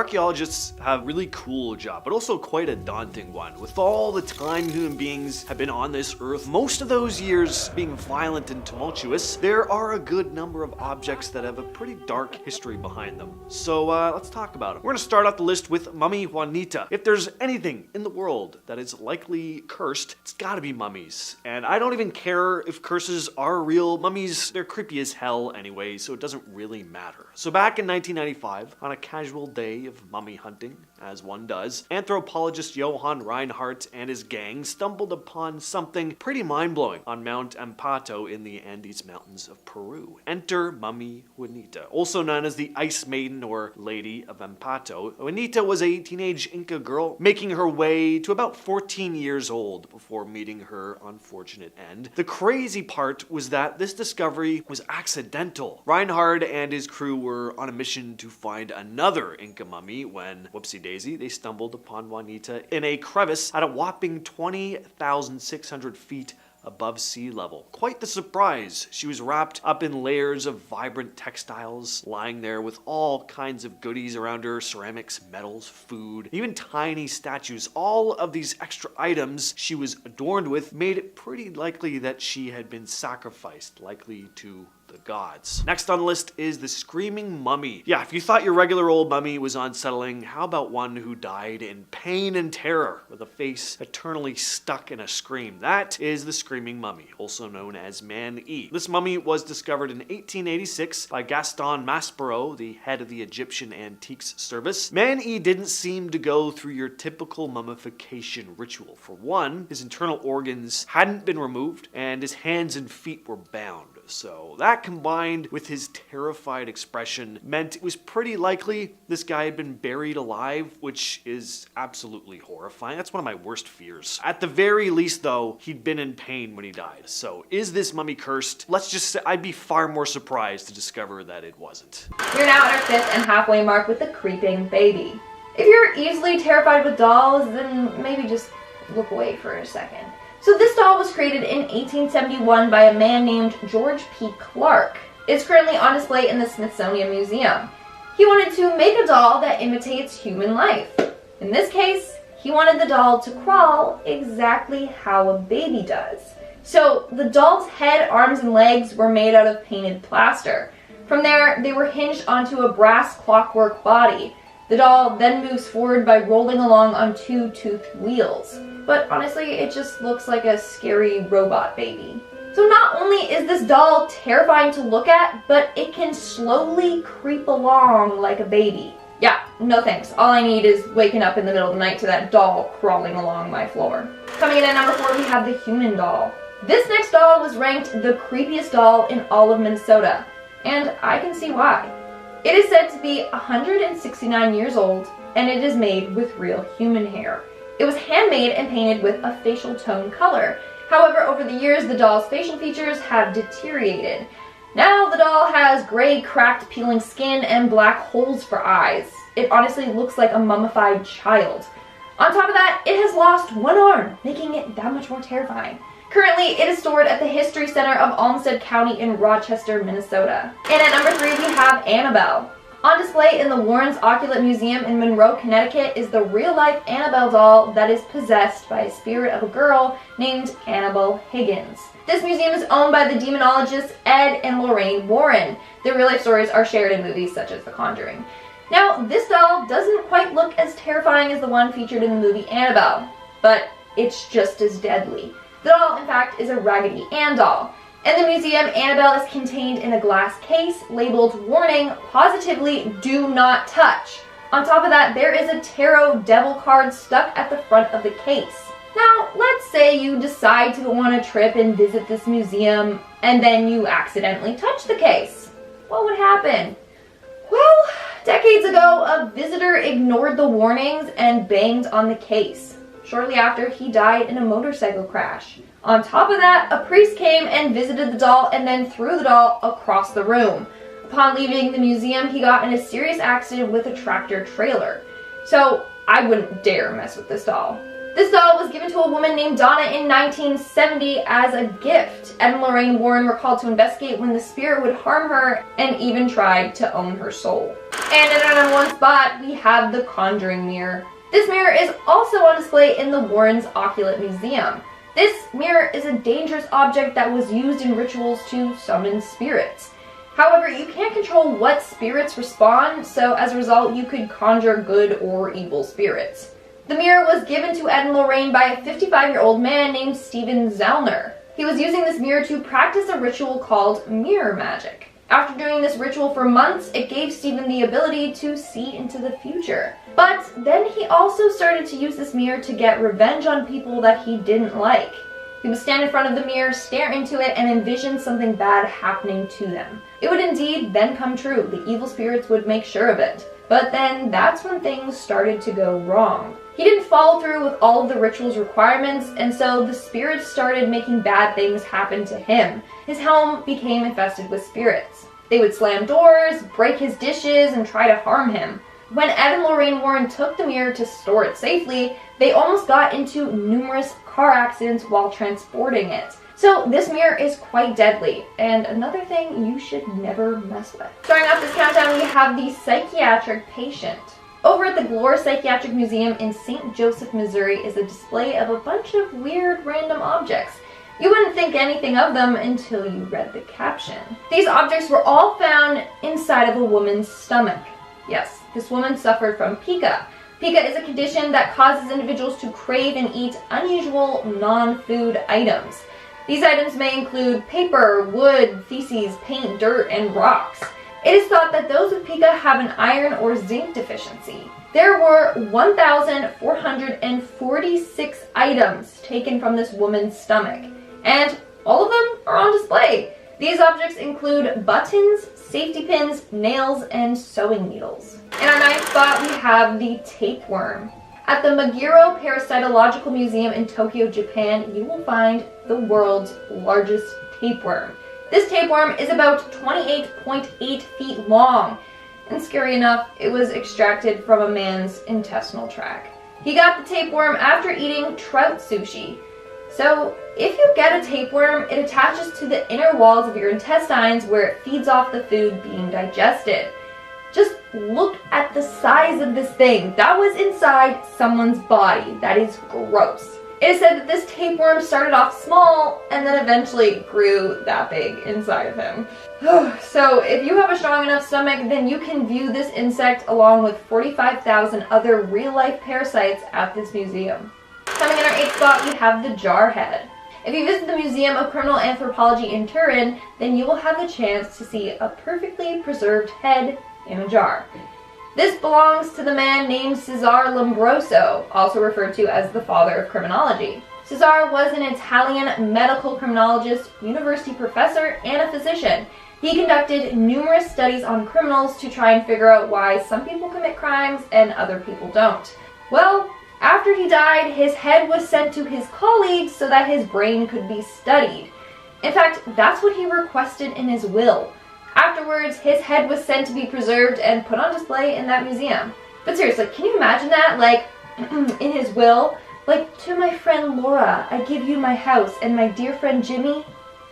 Archaeologists have a really cool job, but also quite a daunting one. With all the time human beings have been on this earth, most of those years being violent and tumultuous, there are a good number of objects that have a pretty dark history behind them. So let's talk about them. We're going to start off the list with Mummy Juanita. If there's anything in the world that is likely cursed, it's gotta be mummies. And I don't even care if curses are real. Mummies, they're creepy as hell anyway, so it doesn't really matter. So back in 1995, on a casual day of mummy hunting, as one does, anthropologist Johann Reinhardt and his gang stumbled upon something pretty mind-blowing on Mount Ampato in the Andes Mountains of Peru. Enter Mummy Juanita, also known as the Ice Maiden or Lady of Ampato. Juanita was a teenage Inca girl making her way to about 14 years old before meeting her unfortunate end. The crazy part was that this discovery was accidental. Reinhardt and his crew were on a mission to find another Inca mummy when, whoopsie daisy, they stumbled upon Juanita in a crevice at a whopping 20,600 feet above sea level. Quite the surprise. She was wrapped up in layers of vibrant textiles, lying there with all kinds of goodies around her, ceramics, metals, food, even tiny statues. All of these extra items she was adorned with made it pretty likely that she had been sacrificed, likely to the gods. Next on the list is the Screaming Mummy. Yeah, if you thought your regular old mummy was unsettling, how about one who died in pain and terror with a face eternally stuck in a scream? That is the Screaming Mummy, also known as Man-E. This mummy was discovered in 1886 by Gaston Maspero, the head of the Egyptian Antiques Service. Man-E didn't seem to go through your typical mummification ritual. For one, his internal organs hadn't been removed and his hands and feet were bound. So that combined with his terrified expression meant it was pretty likely this guy had been buried alive, which is absolutely horrifying. That's one of my worst fears. At the very least though, he'd been in pain when he died. So is this mummy cursed? Let's just say I'd be far more surprised to discover that it wasn't. We're now at our 5th and halfway mark with the Creeping Baby. If you're easily terrified with dolls, then maybe just look away for a second. So this doll was created in 1871 by a man named George P. Clark. It's currently on display in the Smithsonian Museum. He wanted to make a doll that imitates human life. In this case, he wanted the doll to crawl exactly how a baby does. So the doll's head, arms, and legs were made out of painted plaster. From there, they were hinged onto a brass clockwork body. The doll then moves forward by rolling along on 2 toothed wheels. But honestly, it just looks like a scary robot baby. So not only is this doll terrifying to look at, but it can slowly creep along like a baby. Yeah, no thanks. All I need is waking up in the middle of the night to that doll crawling along my floor. Coming in at number 4, we have the human doll. This next doll was ranked the creepiest doll in all of Minnesota, and I can see why. It is said to be 169 years old, and it is made with real human hair. It was handmade and painted with a facial tone color. However, over the years, the doll's facial features have deteriorated. Now the doll has gray, cracked, peeling skin and black holes for eyes. It honestly looks like a mummified child. On top of that, it has lost one arm, making it that much more terrifying. Currently, it is stored at the History Center of Olmsted County in Rochester, Minnesota. And at number 3, we have Annabelle. On display in the Warren's Occult Museum in Monroe, Connecticut is the real-life Annabelle doll that is possessed by a spirit of a girl named Annabelle Higgins. This museum is owned by the demonologists Ed and Lorraine Warren. Their real-life stories are shared in movies such as The Conjuring. Now, this doll doesn't quite look as terrifying as the one featured in the movie Annabelle, but it's just as deadly. The doll, in fact, is a Raggedy Ann doll. In the museum, Annabelle is contained in a glass case labeled "Warning, positively do not touch." On top of that, there is a tarot devil card stuck at the front of the case. Now, let's say you decide to go on a trip and visit this museum, and then you accidentally touch the case. What would happen? Well, decades ago, a visitor ignored the warnings and banged on the case. Shortly after, he died in a motorcycle crash. On top of that, a priest came and visited the doll and then threw the doll across the room. Upon leaving the museum, he got in a serious accident with a tractor trailer. So I wouldn't dare mess with this doll. This doll was given to a woman named Donna in 1970 as a gift. Ed and Lorraine Warren were called to investigate when the spirit would harm her and even tried to own her soul. And at our number 1 spot, we have the Conjuring Mirror. This mirror is also on display in the Warrens' Occult Museum. This mirror is a dangerous object that was used in rituals to summon spirits. However, you can't control what spirits respond, so as a result, you could conjure good or evil spirits. The mirror was given to Ed and Lorraine by a 55-year-old man named Stephen Zellner. He was using this mirror to practice a ritual called mirror magic. After doing this ritual for months, it gave Stephen the ability to see into the future. But then he also started to use this mirror to get revenge on people that he didn't like. He would stand in front of the mirror, stare into it, and envision something bad happening to them. It would indeed then come true. The evil spirits would make sure of it. But then that's when things started to go wrong. He didn't follow through with all of the ritual's requirements, and so the spirits started making bad things happen to him. His home became infested with spirits. They would slam doors, break his dishes, and try to harm him. When Ed and Lorraine Warren took the mirror to store it safely, they almost got into numerous car accidents while transporting it. So this mirror is quite deadly, and another thing you should never mess with. Starting off this countdown, we have the psychiatric patient. Over at the Glore Psychiatric Museum in St. Joseph, Missouri is a display of a bunch of weird random objects. You wouldn't think anything of them until you read the caption. These objects were all found inside of a woman's stomach. Yes, this woman suffered from pica. Pica is a condition that causes individuals to crave and eat unusual non-food items. These items may include paper, wood, feces, paint, dirt, and rocks. It is thought that those with pica have an iron or zinc deficiency. There were 1,446 items taken from this woman's stomach, and all of them are on display. These objects include buttons, safety pins, nails, and sewing needles. In our 9th spot, we have the tapeworm. At the Meguro Parasitological Museum in Tokyo, Japan, you will find the world's largest tapeworm. This tapeworm is about 28.8 feet long, and scary enough, it was extracted from a man's intestinal tract. He got the tapeworm after eating trout sushi. So, if you get a tapeworm, it attaches to the inner walls of your intestines where it feeds off the food being digested. Just look at the size of this thing. That was inside someone's body. That is gross. It is said that this tapeworm started off small and then eventually grew that big inside of him. So if you have a strong enough stomach, then you can view this insect along with 45,000 other real-life parasites at this museum. Coming in our 8th spot, we have the jarhead. If you visit the Museum of Criminal Anthropology in Turin, then you will have the chance to see a perfectly preserved head in a jar. This belongs to the man named Cesare Lombroso, also referred to as the father of criminology. Cesare was an Italian medical criminologist, university professor, and a physician. He conducted numerous studies on criminals to try and figure out why some people commit crimes and other people don't. Well, after he died, his head was sent to his colleagues so that his brain could be studied. In fact, that's what he requested in his will. Afterwards, his head was sent to be preserved and put on display in that museum. But seriously, can you imagine that? Like, in his will? Like, to my friend Laura, I give you my house, and my dear friend Jimmy,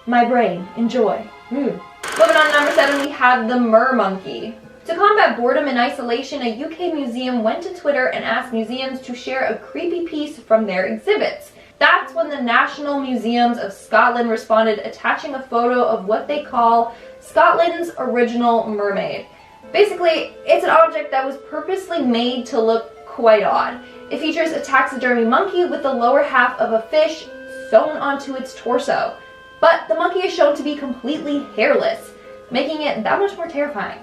my brain. Enjoy. Moving on to number 7, we have the mermonkey. To combat boredom and isolation, a UK museum went to Twitter and asked museums to share a creepy piece from their exhibits. That's when the National Museums of Scotland responded, attaching a photo of what they call Scotland's original mermaid. Basically, it's an object that was purposely made to look quite odd. It features a taxidermy monkey with the lower half of a fish sewn onto its torso. But the monkey is shown to be completely hairless, making it that much more terrifying.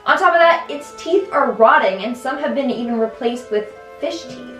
On top of that, its teeth are rotting, and some have been even replaced with fish teeth.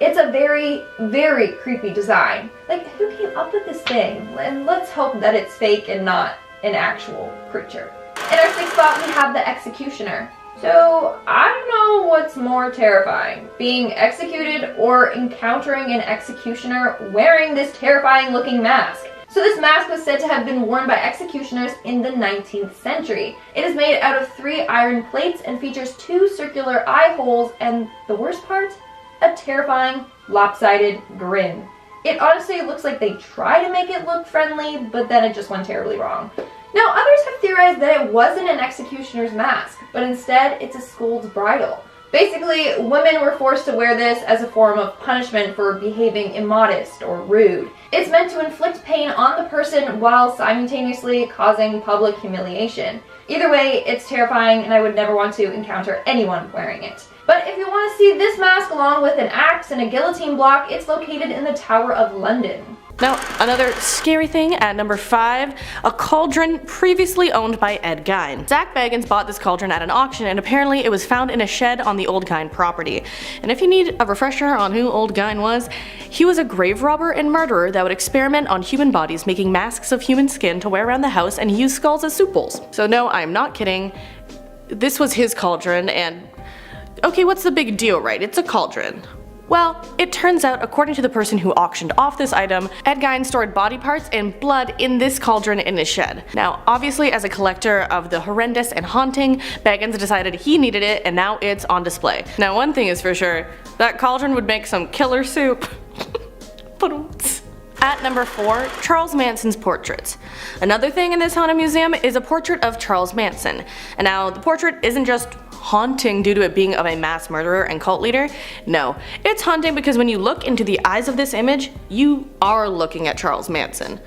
It's a very, very creepy design. Like, who came up with this thing? And let's hope that it's fake and not an actual creature. In our 6th spot, we have the executioner. So, I don't know what's more terrifying, being executed or encountering an executioner wearing this terrifying looking mask. So this mask was said to have been worn by executioners in the 19th century. It is made out of 3 iron plates and features 2 circular eye holes, and the worst part, a terrifying, lopsided grin. It honestly looks like they try to make it look friendly, but then it just went terribly wrong. Now, others have theorized that it wasn't an executioner's mask, but instead it's a scold's bridle. Basically, women were forced to wear this as a form of punishment for behaving immodest or rude. It's meant to inflict pain on the person while simultaneously causing public humiliation. Either way, it's terrifying and I would never want to encounter anyone wearing it. But if you want to see this mask along with an axe and a guillotine block, it's located in the Tower of London. Now, another scary thing at number 5, a cauldron previously owned by Ed Gein. Zak Bagans bought this cauldron at an auction and apparently it was found in a shed on the old Gein property. And if you need a refresher on who old Gein was, he was a grave robber and murderer that would experiment on human bodies, making masks of human skin to wear around the house and use skulls as soup bowls. So no, I'm not kidding. This was his cauldron and okay, what's the big deal, right? It's a cauldron. Well, it turns out, according to the person who auctioned off this item, Ed Gein stored body parts and blood in this cauldron in his shed. Now, obviously as a collector of the horrendous and haunting, Bagans decided he needed it and now it's on display. Now one thing is for sure, that cauldron would make some killer soup. At number 4, Charles Manson's portraits. Another thing in this haunted museum is a portrait of Charles Manson. And now the portrait isn't just haunting due to it being of a mass murderer and cult leader. No, it's haunting because when you look into the eyes of this image, you are looking at Charles Manson.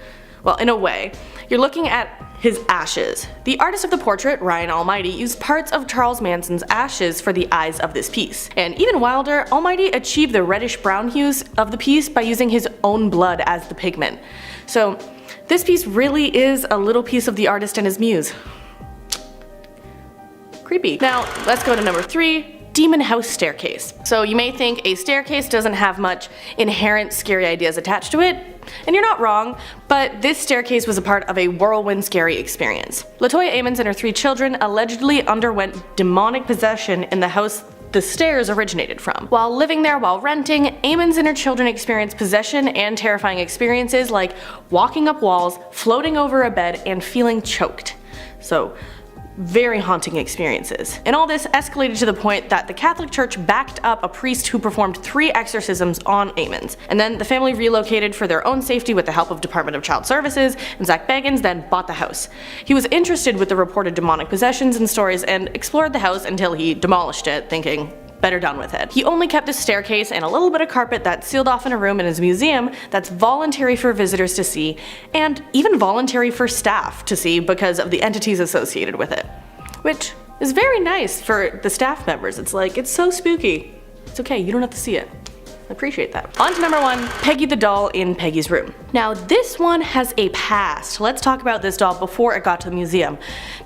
Well, in a way, you're looking at his ashes. The artist of the portrait, Ryan Almighty, used parts of Charles Manson's ashes for the eyes of this piece. And even wilder, Almighty achieved the reddish brown hues of the piece by using his own blood as the pigment. So this piece really is a little piece of the artist and his muse. Creepy. Now, let's go to number 3, Demon House Staircase. So you may think a staircase doesn't have much inherent scary ideas attached to it, and you're not wrong, but this staircase was a part of a whirlwind scary experience. LaToya Ammons and her 3 children allegedly underwent demonic possession in the house the stairs originated from. While living there while renting, Ammons and her children experienced possession and terrifying experiences like walking up walls, floating over a bed, and feeling choked. So, very haunting experiences. And all this escalated to the point that the Catholic Church backed up a priest who performed 3 exorcisms on Ammons. And then the family relocated for their own safety with the help of Department of Child Services, and Zak Bagans then bought the house. He was interested with the reported demonic possessions and stories and explored the house until he demolished it, thinking, better done with it. He only kept a staircase and a little bit of carpet that's sealed off in a room in his museum that's voluntary for visitors to see, and even voluntary for staff to see because of the entities associated with it. Which is very nice for the staff members. It's like, it's so spooky. It's okay, you don't have to see it. I appreciate that. On to number 1, Peggy the doll in Peggy's room. Now this one has a past. Let's talk about this doll before it got to the museum.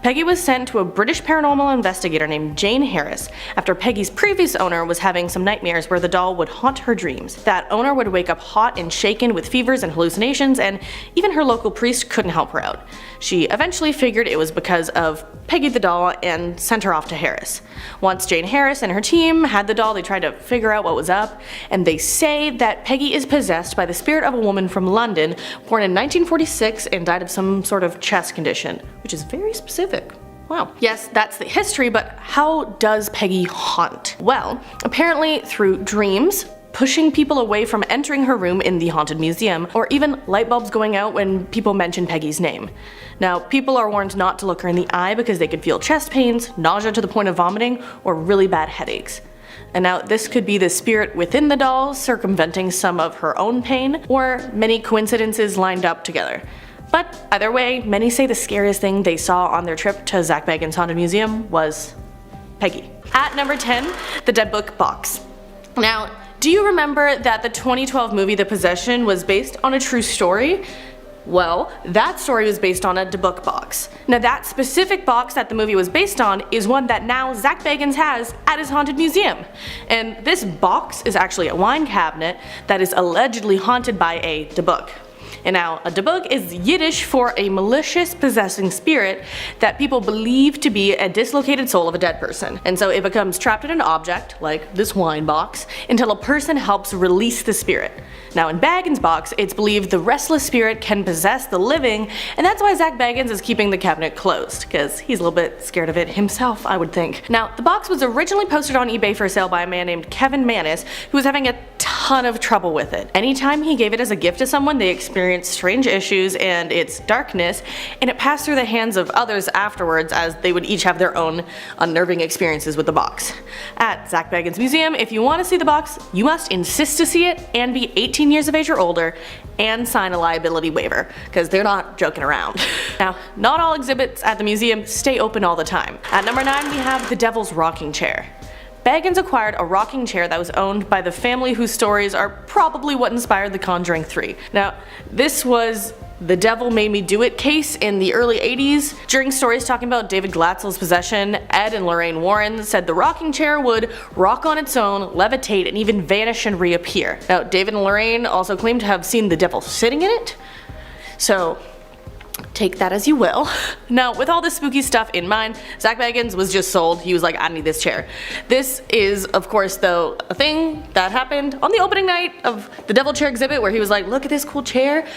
Peggy was sent to a British paranormal investigator named Jane Harris after Peggy's previous owner was having some nightmares where the doll would haunt her dreams. That owner would wake up hot and shaken with fevers and hallucinations, and even her local priest couldn't help her out. She eventually figured it was because of Peggy the doll and sent her off to Harris. Once Jane Harris and her team had the doll, they tried to figure out what was up, and they say that Peggy is possessed by the spirit of a woman from London, born in 1946 and died of some sort of chest condition, which is very specific. Wow. Yes, that's the history, but how does Peggy haunt? Well, apparently through dreams, pushing people away from entering her room in the haunted museum, or even light bulbs going out when people mention Peggy's name. Now, people are warned not to look her in the eye because they could feel chest pains, nausea to the point of vomiting, or really bad headaches. And now this could be the spirit within the doll circumventing some of her own pain, or many coincidences lined up together. But either way, many say the scariest thing they saw on their trip to Zak Bagans Haunted Museum was Peggy. At number 10, the Dybbuk box. Now, do you remember that the 2012 movie The Possession was based on a true story? Well, that story was based on a Dybbuk box. Now that specific box that the movie was based on is one that now Zak Bagans has at his haunted museum. And this box is actually a wine cabinet that is allegedly haunted by a Dybbuk. And now, a Dybbuk is Yiddish for a malicious possessing spirit that people believe to be a dislocated soul of a dead person. And so it becomes trapped in an object, like this wine box, until a person helps release the spirit. Now in Bagans' box, it's believed the restless spirit can possess the living, and that's why Zak Bagans is keeping the cabinet closed, because he's a little bit scared of it himself, I would think. Now, the box was originally posted on eBay for sale by a man named Kevin Manis, who was having a ton of trouble with it. Anytime he gave it as a gift to someone, they experienced strange issues and its darkness, and it passed through the hands of others afterwards as they would each have their own unnerving experiences with the box. At Zak Bagans Museum, if you want to see the box, you must insist to see it and be 18 years of age or older and sign a liability waiver, because they're not joking around. Now, not all exhibits at the museum stay open all the time. At number 9, we have the Devil's Rocking Chair. Bagans acquired a rocking chair that was owned by the family whose stories are probably what inspired The Conjuring 3. Now, this was the Devil Made Me Do It case in the early 80s. During stories talking about David Glatzel's possession, Ed and Lorraine Warren said the rocking chair would rock on its own, levitate, and even vanish and reappear. Now, David and Lorraine also claimed to have seen the devil sitting in it, so take that as you will. Now, with all this spooky stuff in mind, Zak Bagans was just sold. He was like, I need this chair. This is, of course, though, a thing that happened on the opening night of the Devil Chair exhibit, where he was like, look at this cool chair.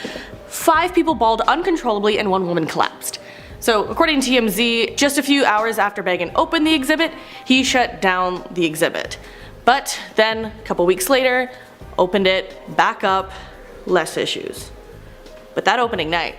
5 people bawled uncontrollably and 1 woman collapsed. So, according to TMZ, just a few hours after Bagan opened the exhibit, he shut down the exhibit. But then, a couple weeks later, opened it back up, less issues. But that opening night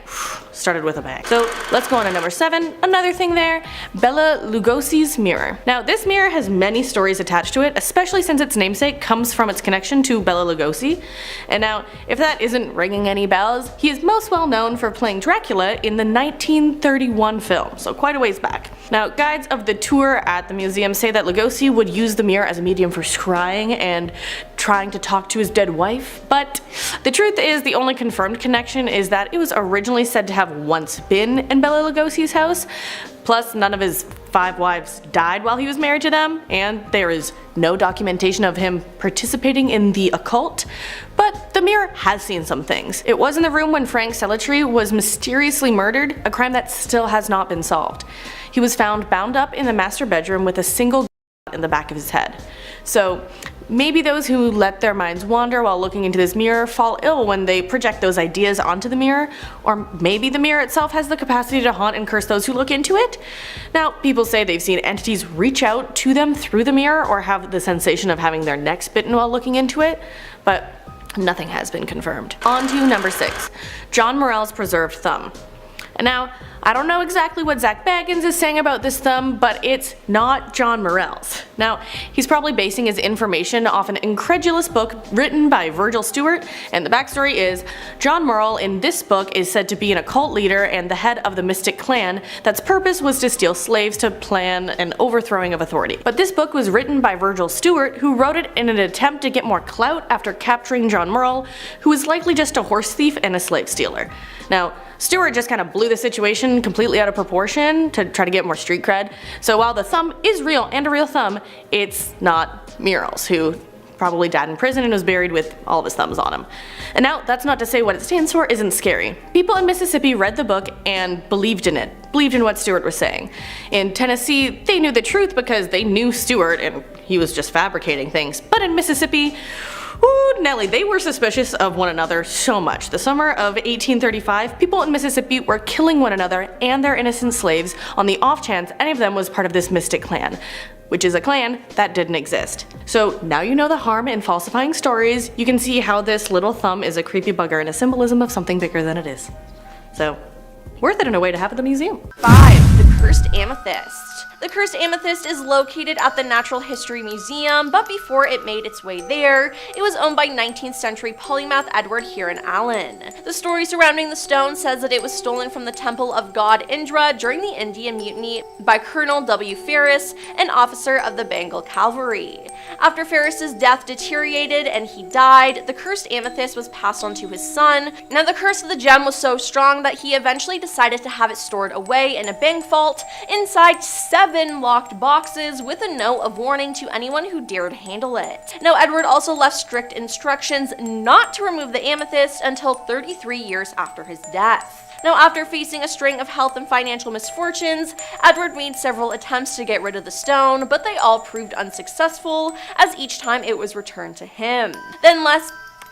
started with a bang. So let's go on to number 7. Another thing there, Bela Lugosi's mirror. Now this mirror has many stories attached to it, especially since its namesake comes from its connection to Bela Lugosi. And now, if that isn't ringing any bells, he is most well known for playing Dracula in the 1931 film, so quite a ways back. Now, guides of the tour at the museum say that Lugosi would use the mirror as a medium for scrying and trying to talk to his dead wife, but the truth is the only confirmed connection is that it was originally said to have once been in Bela Lugosi's house, plus none of his 5 wives died while he was married to them, and there is no documentation of him participating in the occult, but the mirror has seen some things. It was in the room when Frank Celetri was mysteriously murdered, a crime that still has not been solved. He was found bound up in the master bedroom with a single in the back of his head. So maybe those who let their minds wander while looking into this mirror fall ill when they project those ideas onto the mirror, or maybe the mirror itself has the capacity to haunt and curse those who look into it. Now, people say they've seen entities reach out to them through the mirror or have the sensation of having their necks bitten while looking into it, but nothing has been confirmed. On to number 6, John Morell's preserved thumb. And now, I don't know exactly what Zak Bagans is saying about this thumb, but it's not John Morell's. Now, he's probably basing his information off an incredulous book written by Virgil Stewart, and the backstory is, John Morell in this book is said to be an occult leader and the head of the mystic clan that's purpose was to steal slaves to plan an overthrowing of authority. But this book was written by Virgil Stewart, who wrote it in an attempt to get more clout after capturing John Morell, who was likely just a horse thief and a slave stealer. Now, Stewart just kind of blew the situation completely out of proportion to try to get more street cred. So while the thumb is real and a real thumb, it's not Morell's, who probably died in prison and was buried with all of his thumbs on him. And now, that's not to say what it stands for isn't scary. People in Mississippi read the book and believed in it, believed in what Stewart was saying. In Tennessee, they knew the truth because they knew Stewart and he was just fabricating things. But in Mississippi, ooh, Nelly, they were suspicious of one another so much. The summer of 1835, people in Mississippi were killing one another and their innocent slaves on the off chance any of them was part of this mystic clan, which is a clan that didn't exist. So now you know the harm in falsifying stories, you can see how this little thumb is a creepy bugger and a symbolism of something bigger than it is. So, worth it in a way to have at the museum. 5. The Cursed Amethyst. The Cursed Amethyst is located at the Natural History Museum, but before it made its way there, it was owned by 19th century polymath Edward Huron Allen. The story surrounding the stone says that it was stolen from the temple of god Indra during the Indian Mutiny by Colonel W. Ferris, an officer of the Bengal Cavalry. After Ferris's death deteriorated and he died, the cursed amethyst was passed on to his son. Now the curse of the gem was so strong that he eventually decided to have it stored away in a bank vault inside 7 7 locked boxes with a note of warning to anyone who dared handle it. Now, Edward also left strict instructions not to remove the amethyst until 33 years after his death. Now, after facing a string of health and financial misfortunes, Edward made several attempts to get rid of the stone, but they all proved unsuccessful, as each time it was returned to him. Then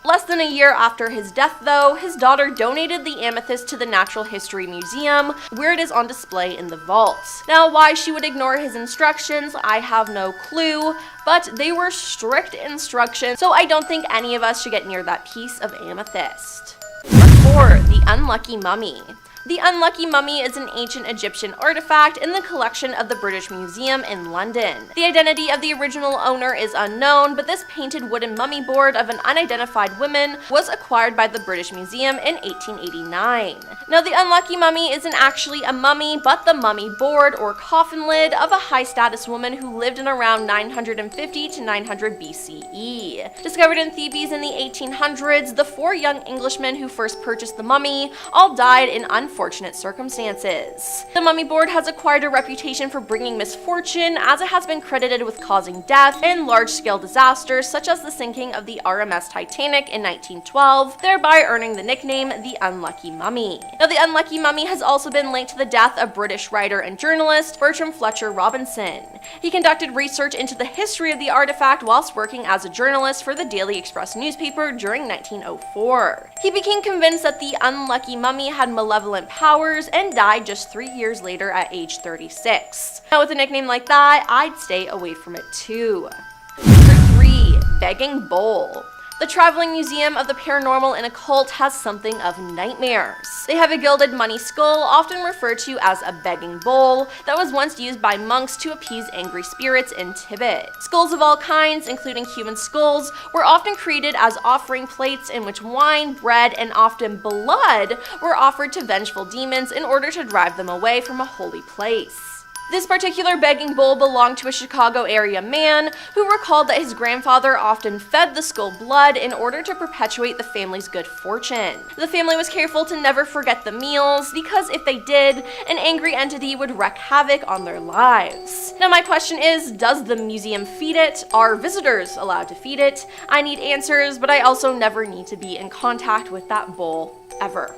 Less than a year after his death, though, his daughter donated the amethyst to the Natural History Museum, where it is on display in the vault. Now, why she would ignore his instructions, I have no clue, but they were strict instructions, so I don't think any of us should get near that piece of amethyst. Number 4. The Unlucky Mummy. The Unlucky Mummy is an ancient Egyptian artifact in the collection of the British Museum in London. The identity of the original owner is unknown, but this painted wooden mummy board of an unidentified woman was acquired by the British Museum in 1889. Now, the Unlucky Mummy isn't actually a mummy, but the mummy board or coffin lid of a high-status woman who lived in around 950 to 900 BCE. Discovered in Thebes in the 1800s, the 4 young Englishmen who first purchased the mummy all died in unfortunate circumstances. The mummy board has acquired a reputation for bringing misfortune, as it has been credited with causing death in large-scale disasters such as the sinking of the RMS Titanic in 1912, thereby earning the nickname the Unlucky Mummy. Now, the Unlucky Mummy has also been linked to the death of British writer and journalist Bertram Fletcher Robinson. He conducted research into the history of the artifact whilst working as a journalist for the Daily Express newspaper during 1904. He became convinced that the Unlucky Mummy had malevolent powers and died just 3 years later at age 36. Now, with a nickname like that, I'd stay away from it too. Number 3. Begging Bowl. The Traveling Museum of the Paranormal and Occult has something of nightmares. They have a gilded money skull, often referred to as a begging bowl, that was once used by monks to appease angry spirits in Tibet. Skulls of all kinds, including human skulls, were often created as offering plates in which wine, bread, and often blood were offered to vengeful demons in order to drive them away from a holy place. This particular begging bowl belonged to a Chicago area man who recalled that his grandfather often fed the skull blood in order to perpetuate the family's good fortune. The family was careful to never forget the meals, because if they did, an angry entity would wreak havoc on their lives. Now, my question is, does the museum feed it? Are visitors allowed to feed it? I need answers, but I also never need to be in contact with that bowl, ever.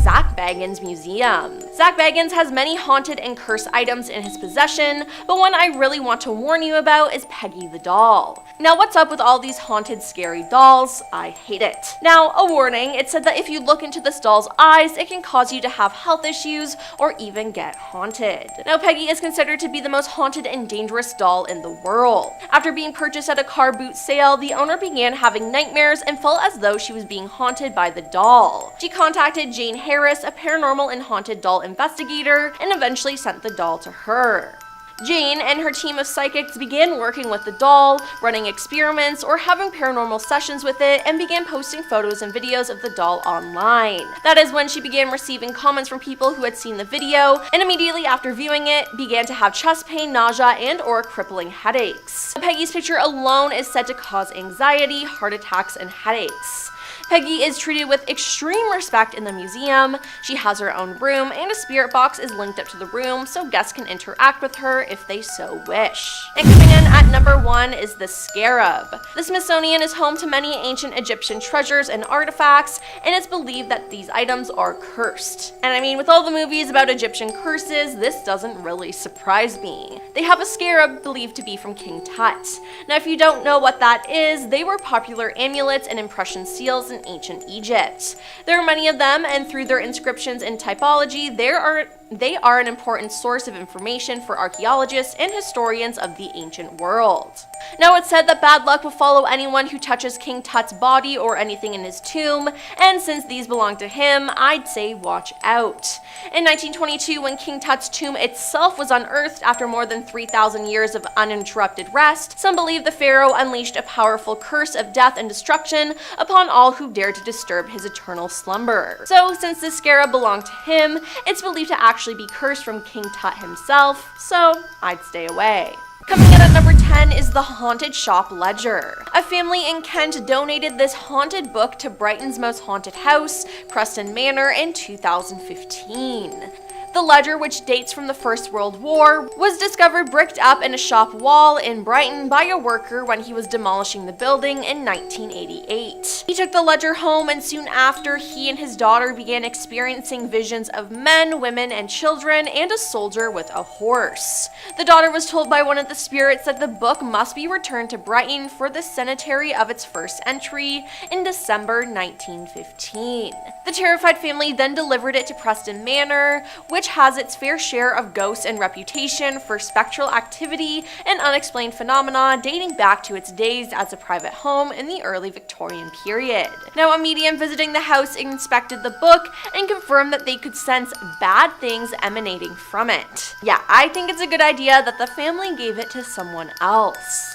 Zak Bagans Museum. Zak Bagans has many haunted and cursed items in his possession, but one I really want to warn you about is Peggy the doll. Now, what's up with all these haunted, scary dolls? I hate it. Now, a warning, it said that if you look into this doll's eyes, it can cause you to have health issues or even get haunted. Now, Peggy is considered to be the most haunted and dangerous doll in the world. After being purchased at a car boot sale, the owner began having nightmares and felt as though she was being haunted by the doll. She contacted Gein, a paranormal and haunted doll investigator, and eventually sent the doll to her. Gein and her team of psychics began working with the doll, running experiments or having paranormal sessions with it, and began posting photos and videos of the doll online. That is when she began receiving comments from people who had seen the video, and immediately after viewing it, began to have chest pain, nausea, and or crippling headaches. Peggy's picture alone is said to cause anxiety, heart attacks, and headaches. Peggy is treated with extreme respect in the museum. She has her own room, and a spirit box is linked up to the room so guests can interact with her if they so wish. And coming in at number 1 is the scarab. The Smithsonian is home to many ancient Egyptian treasures and artifacts, and it's believed that these items are cursed. And I mean, with all the movies about Egyptian curses, this doesn't really surprise me. They have a scarab believed to be from King Tut. Now, if you don't know what that is, they were popular amulets and impression seals in ancient Egypt. There are many of them, and through their inscriptions and typology, they are an important source of information for archaeologists and historians of the ancient world. Now, it's said that bad luck will follow anyone who touches King Tut's body or anything in his tomb, and since these belong to him, I'd say watch out. In 1922, when King Tut's tomb itself was unearthed after more than 3,000 years of uninterrupted rest, some believe the pharaoh unleashed a powerful curse of death and destruction upon all who dared to disturb his eternal slumber. So, since this scarab belonged to him, it's believed to actually be cursed from King Tut himself, so I'd stay away. Coming in at number 10 is the Haunted Shop Ledger. A family in Kent donated this haunted book to Brighton's most haunted house, Preston Manor, in 2015. The ledger, which dates from the First World War, was discovered bricked up in a shop wall in Brighton by a worker when he was demolishing the building in 1988. He took the ledger home, and soon after, he and his daughter began experiencing visions of men, women, and children, and a soldier with a horse. The daughter was told by one of the spirits that the book must be returned to Brighton for the centenary of its first entry in December 1915. The terrified family then delivered it to Preston Manor, which has its fair share of ghosts and reputation for spectral activity and unexplained phenomena dating back to its days as a private home in the early Victorian period. Now, a medium visiting the house inspected the book and confirmed that they could sense bad things emanating from it. Yeah, I think it's a good idea that the family gave it to someone else.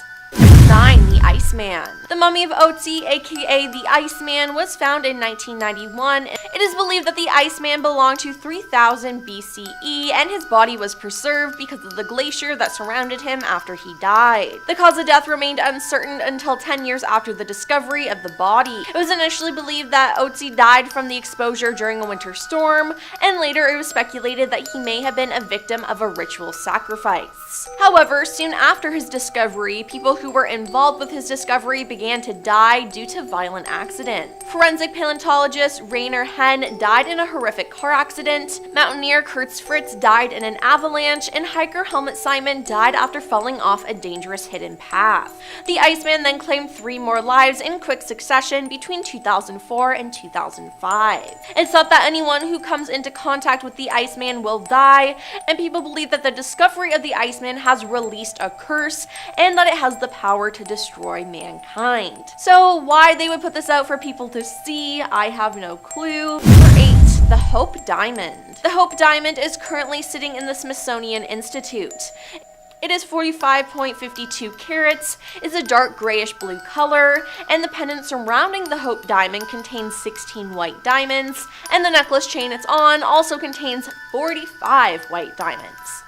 9. The Iceman. The mummy of Otzi, aka the Iceman, was found in 1991. It is believed that the Iceman belonged to 3000 BCE, and his body was preserved because of the glacier that surrounded him after he died. The cause of death remained uncertain until 10 years after the discovery of the body. It was initially believed that Otzi died from the exposure during a winter storm, and later it was speculated that he may have been a victim of a ritual sacrifice. However, soon after his discovery, people who were involved with his discovery began to die due to violent accident. Forensic paleontologist Rainer Henn died in a horrific car accident, mountaineer Kurtz Fritz died in an avalanche, and hiker Helmut Simon died after falling off a dangerous hidden path. The Iceman then claimed 3 more lives in quick succession between 2004 and 2005. It's thought that anyone who comes into contact with the Iceman will die, and people believe that the discovery of the Iceman has released a curse and that it has the power to destroy mankind. So why they would put this out for people to see, I have no clue. Number 8. The Hope Diamond. The Hope Diamond is currently sitting in the Smithsonian Institute. It is 45.52 carats, is a dark grayish blue color, and the pendant surrounding the Hope Diamond contains 16 white diamonds, and the necklace chain it's on also contains 45 white diamonds.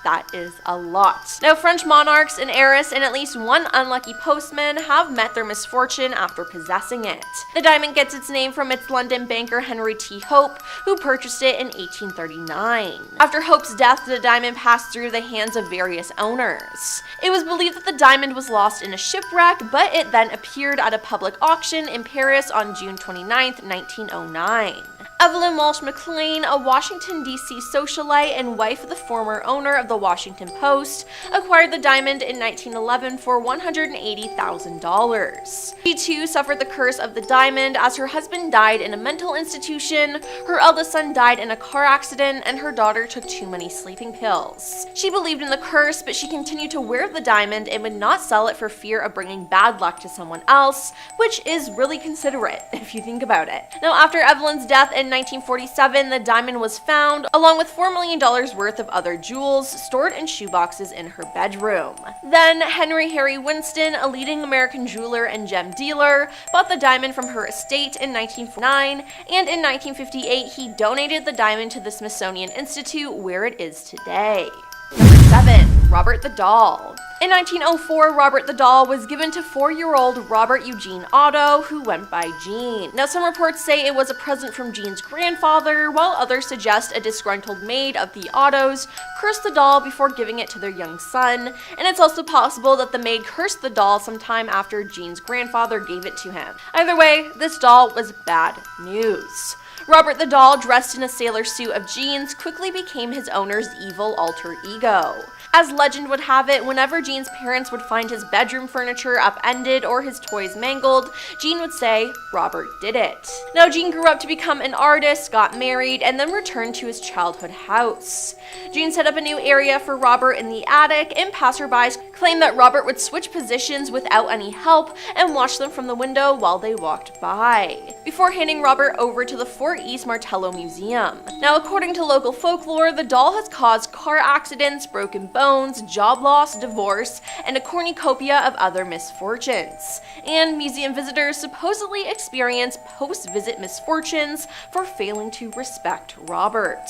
That is a lot. Now, French monarchs, an heiress, and at least one unlucky postman have met their misfortune after possessing it. The diamond gets its name from its London banker Henry T. Hope, who purchased it in 1839. After Hope's death, the diamond passed through the hands of various owners. It was believed that the diamond was lost in a shipwreck, but it then appeared at a public auction in Paris on June 29, 1909. Evelyn Walsh McLean, a Washington, D.C. socialite and wife of the former owner of the Washington Post, acquired the diamond in 1911 for $180,000. She too suffered the curse of the diamond as her husband died in a mental institution, her eldest son died in a car accident, and her daughter took too many sleeping pills. She believed in the curse, but she continued to wear the diamond and would not sell it for fear of bringing bad luck to someone else, which is really considerate if you think about it. Now, after Evelyn's death in 1947, the diamond was found, along with $4 million worth of other jewels, stored in shoeboxes in her bedroom. Then, Henry Harry Winston, a leading American jeweler and gem dealer, bought the diamond from her estate in 1949, and in 1958, he donated the diamond to the Smithsonian Institute, where it is today. Number 7. Robert the Doll. In 1904, Robert the Doll was given to 4-year-old Robert Eugene Otto, who went by Gein. Now, some reports say it was a present from Gein's grandfather, while others suggest a disgruntled maid of the Ottos cursed the doll before giving it to their young son, and it's also possible that the maid cursed the doll sometime after Gein's grandfather gave it to him. Either way, this doll was bad news. Robert the Doll, dressed in a sailor suit of Gein's, quickly became his owner's evil alter ego. As legend would have it, whenever Gein's parents would find his bedroom furniture upended or his toys mangled, Gein would say, "Robert did it." Now, Gein grew up to become an artist, got married, and then returned to his childhood house. Gein set up a new area for Robert in the attic, and passerbys claimed that Robert would switch positions without any help and watch them from the window while they walked by, before handing Robert over to the Fort East Martello Museum. Now, according to local folklore, the doll has caused car accidents, broken bones, job loss, divorce, and a cornucopia of other misfortunes. And museum visitors supposedly experience post-visit misfortunes for failing to respect Robert.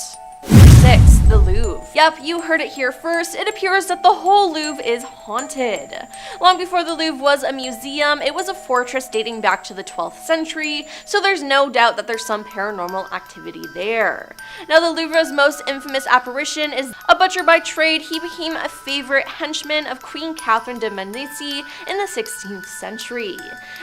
6. the Louvre. Yep, you heard it here first. It appears that the whole Louvre is haunted. Long before the Louvre was a museum, it was a fortress dating back to the 12th century, so there's no doubt that there's some paranormal activity there. Now, the Louvre's most infamous apparition is a butcher by trade. He became a favorite henchman of Queen Catherine de' Medici in the 16th century.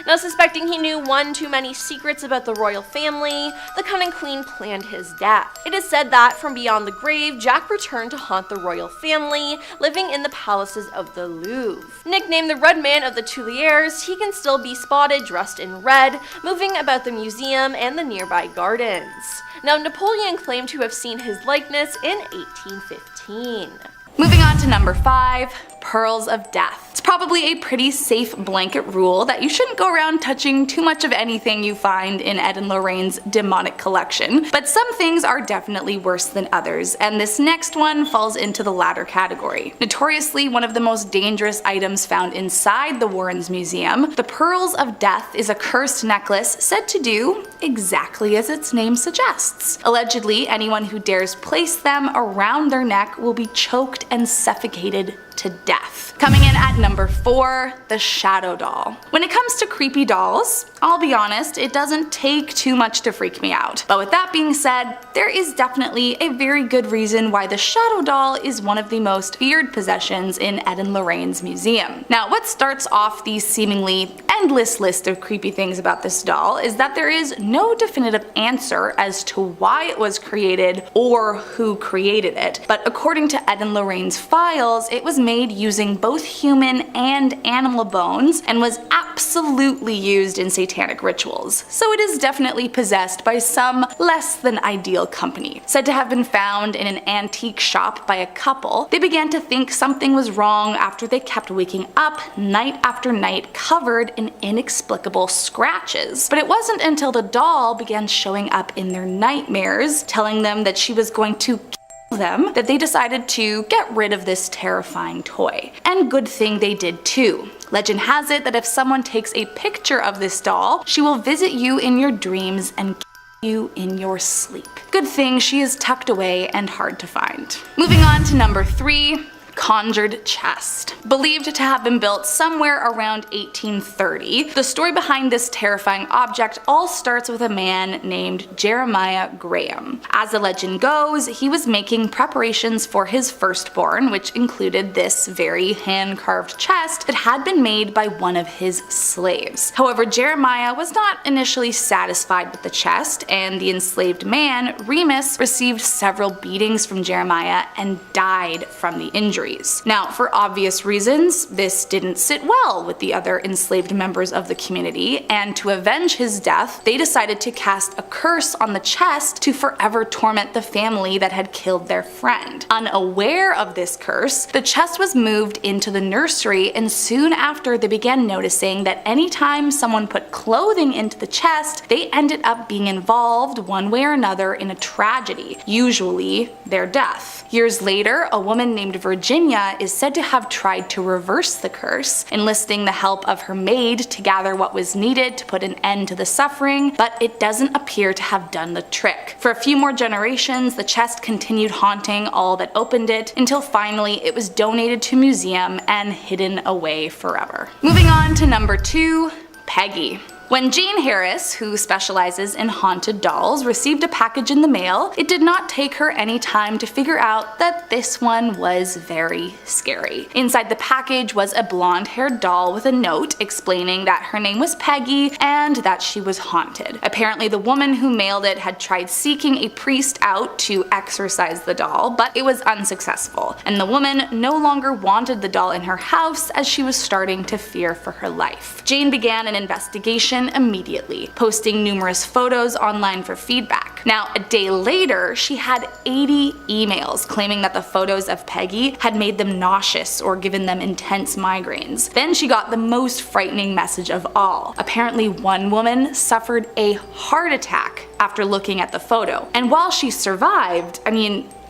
Now, suspecting he knew one too many secrets about the royal family, the cunning queen planned his death. It is said that from beyond the grave, Jack returned to haunt the royal family, living in the palaces of the Louvre. Nicknamed the Red Man of the Tuileries, he can still be spotted dressed in red, moving about the museum and the nearby gardens. Now, Napoleon claimed to have seen his likeness in 1815. Moving on to number 5, pearls of death. It's probably a pretty safe blanket rule that you shouldn't go around touching too much of anything you find in Ed and Lorraine's demonic collection, but some things are definitely worse than others, and this next one falls into the latter category. Notoriously one of the most dangerous items found inside the Warrens Museum, the Pearls of Death is a cursed necklace said to do exactly as its name suggests. Allegedly, anyone who dares place them around their neck will be choked and suffocated to death. Coming in at number 4, the Shadow Doll. When it comes to creepy dolls, I'll be honest, it doesn't take too much to freak me out. But with that being said, there is definitely a very good reason why the Shadow Doll is one of the most feared possessions in Ed and Lorraine's museum. Now, what starts off the seemingly endless list of creepy things about this doll is that there is no definitive answer as to why it was created or who created it. But according to Ed and Lorraine's files, it was made using both human and animal bones and was absolutely used in satanic rituals. So it is definitely possessed by some less than ideal company. Said to have been found in an antique shop by a couple, they began to think something was wrong after they kept waking up night after night covered in inexplicable scratches. But it wasn't until the doll began showing up in their nightmares, telling them that she was going to them, that they decided to get rid of this terrifying toy. And good thing they did too. Legend has it that if someone takes a picture of this doll, she will visit you in your dreams and you in your sleep. Good thing she is tucked away and hard to find. Moving on to number 3, conjured chest. Believed to have been built somewhere around 1830, the story behind this terrifying object all starts with a man named Jeremiah Graham. As the legend goes, he was making preparations for his firstborn, which included this very hand-carved chest that had been made by one of his slaves. However, Jeremiah was not initially satisfied with the chest, and the enslaved man, Remus, received several beatings from Jeremiah and died from the injury. Now, for obvious reasons, this didn't sit well with the other enslaved members of the community, and to avenge his death, they decided to cast a curse on the chest to forever torment the family that had killed their friend. Unaware of this curse, the chest was moved into the nursery, and soon after they began noticing that anytime someone put clothing into the chest, they ended up being involved one way or another in a tragedy, usually their death. Years later, a woman named Virginia is said to have tried to reverse the curse, enlisting the help of her maid to gather what was needed to put an end to the suffering, but it doesn't appear to have done the trick. For a few more generations, the chest continued haunting all that opened it, until finally it was donated to a museum and hidden away forever. Moving on to number 2, Peggy. When Jane Harris, who specializes in haunted dolls, received a package in the mail, it did not take her any time to figure out that this one was very scary. Inside the package was a blonde-haired doll with a note explaining that her name was Peggy and that she was haunted. Apparently, the woman who mailed it had tried seeking a priest out to exorcise the doll, but it was unsuccessful, and the woman no longer wanted the doll in her house as she was starting to fear for her life. Jane began an investigation immediately, posting numerous photos online for feedback. Now, a day later, she had 80 emails claiming that the photos of Peggy had made them nauseous or given them intense migraines. Then she got the most frightening message of all. Apparently, one woman suffered a heart attack after looking at the photo. And while she survived,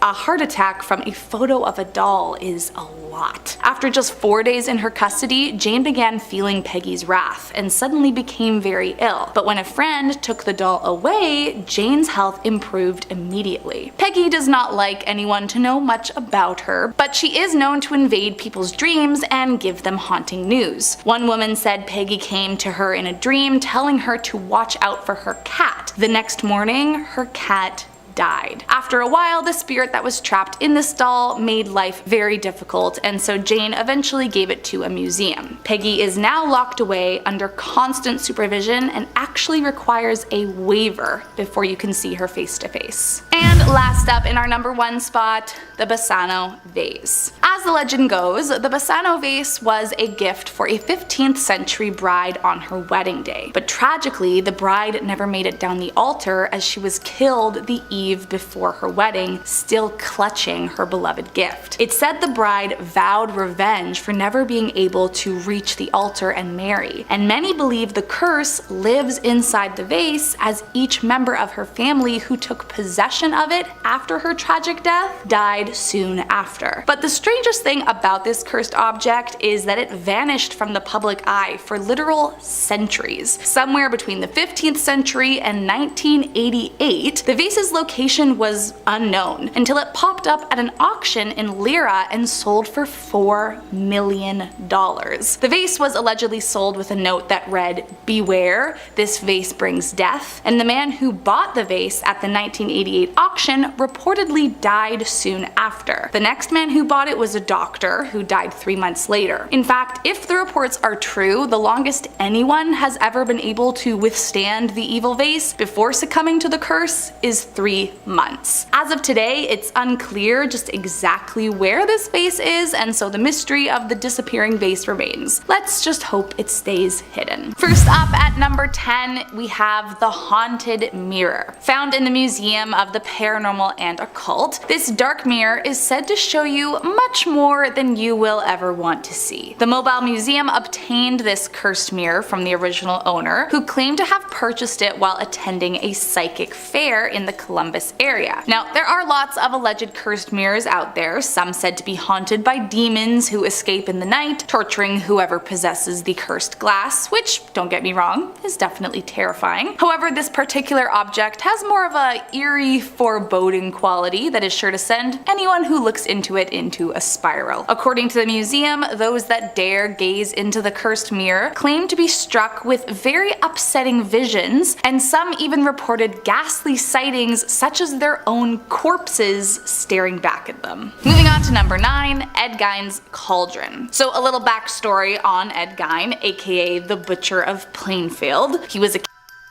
A heart attack from a photo of a doll is a lot. After just 4 days in her custody, Jane began feeling Peggy's wrath and suddenly became very ill. But when a friend took the doll away, Jane's health improved immediately. Peggy does not like anyone to know much about her, but she is known to invade people's dreams and give them haunting news. One woman said Peggy came to her in a dream telling her to watch out for her cat. The next morning, her cat died. After a while, the spirit that was trapped in this doll made life very difficult, and so Jane eventually gave it to a museum. Peggy is now locked away under constant supervision and actually requires a waiver before you can see her face to face. And last up in our number 1 spot, the Basano vase. As the legend goes, the Basano vase was a gift for a 15th century bride on her wedding day. But tragically, the bride never made it down the altar as she was killed the eve before her wedding, still clutching her beloved gift. It said the bride vowed revenge for never being able to reach the altar and marry, and many believe the curse lives inside the vase as each member of her family who took possession of it after her tragic death died soon after. But the strangest thing about this cursed object is that it vanished from the public eye for literal centuries. Somewhere between the 15th century and 1988, the vase's location was unknown until it popped up at an auction in Lira and sold for $4 million. The vase was allegedly sold with a note that read, "Beware, this vase brings death," and the man who bought the vase at the 1988 auction reportedly died soon after. The next man who bought it was a doctor who died 3 months later. In fact, if the reports are true, the longest anyone has ever been able to withstand the evil vase before succumbing to the curse is 3 months. As of today, it's unclear just exactly where this vase is, and so the mystery of the disappearing vase remains. Let's just hope it stays hidden. First up at number 10, we have the haunted mirror. Found in the Museum of the Paranormal and Occult, this dark mirror is said to show you much more than you will ever want to see. The mobile museum obtained this cursed mirror from the original owner, who claimed to have purchased it while attending a psychic fair in the Columbus area. Now, there are lots of alleged cursed mirrors out there, some said to be haunted by demons who escape in the night, torturing whoever possesses the cursed glass, which, don't get me wrong, is definitely terrifying. However, this particular object has more of a eerie, foreboding quality that is sure to send anyone who looks into it into a spiral. According to the museum, those that dare gaze into the cursed mirror claim to be struck with very upsetting visions, and some even reported ghastly sightings such as their own corpses staring back at them. Moving on to number 9, Ed Gein's cauldron. So a little backstory on Ed Gein, aka the Butcher of Plainfield. He was a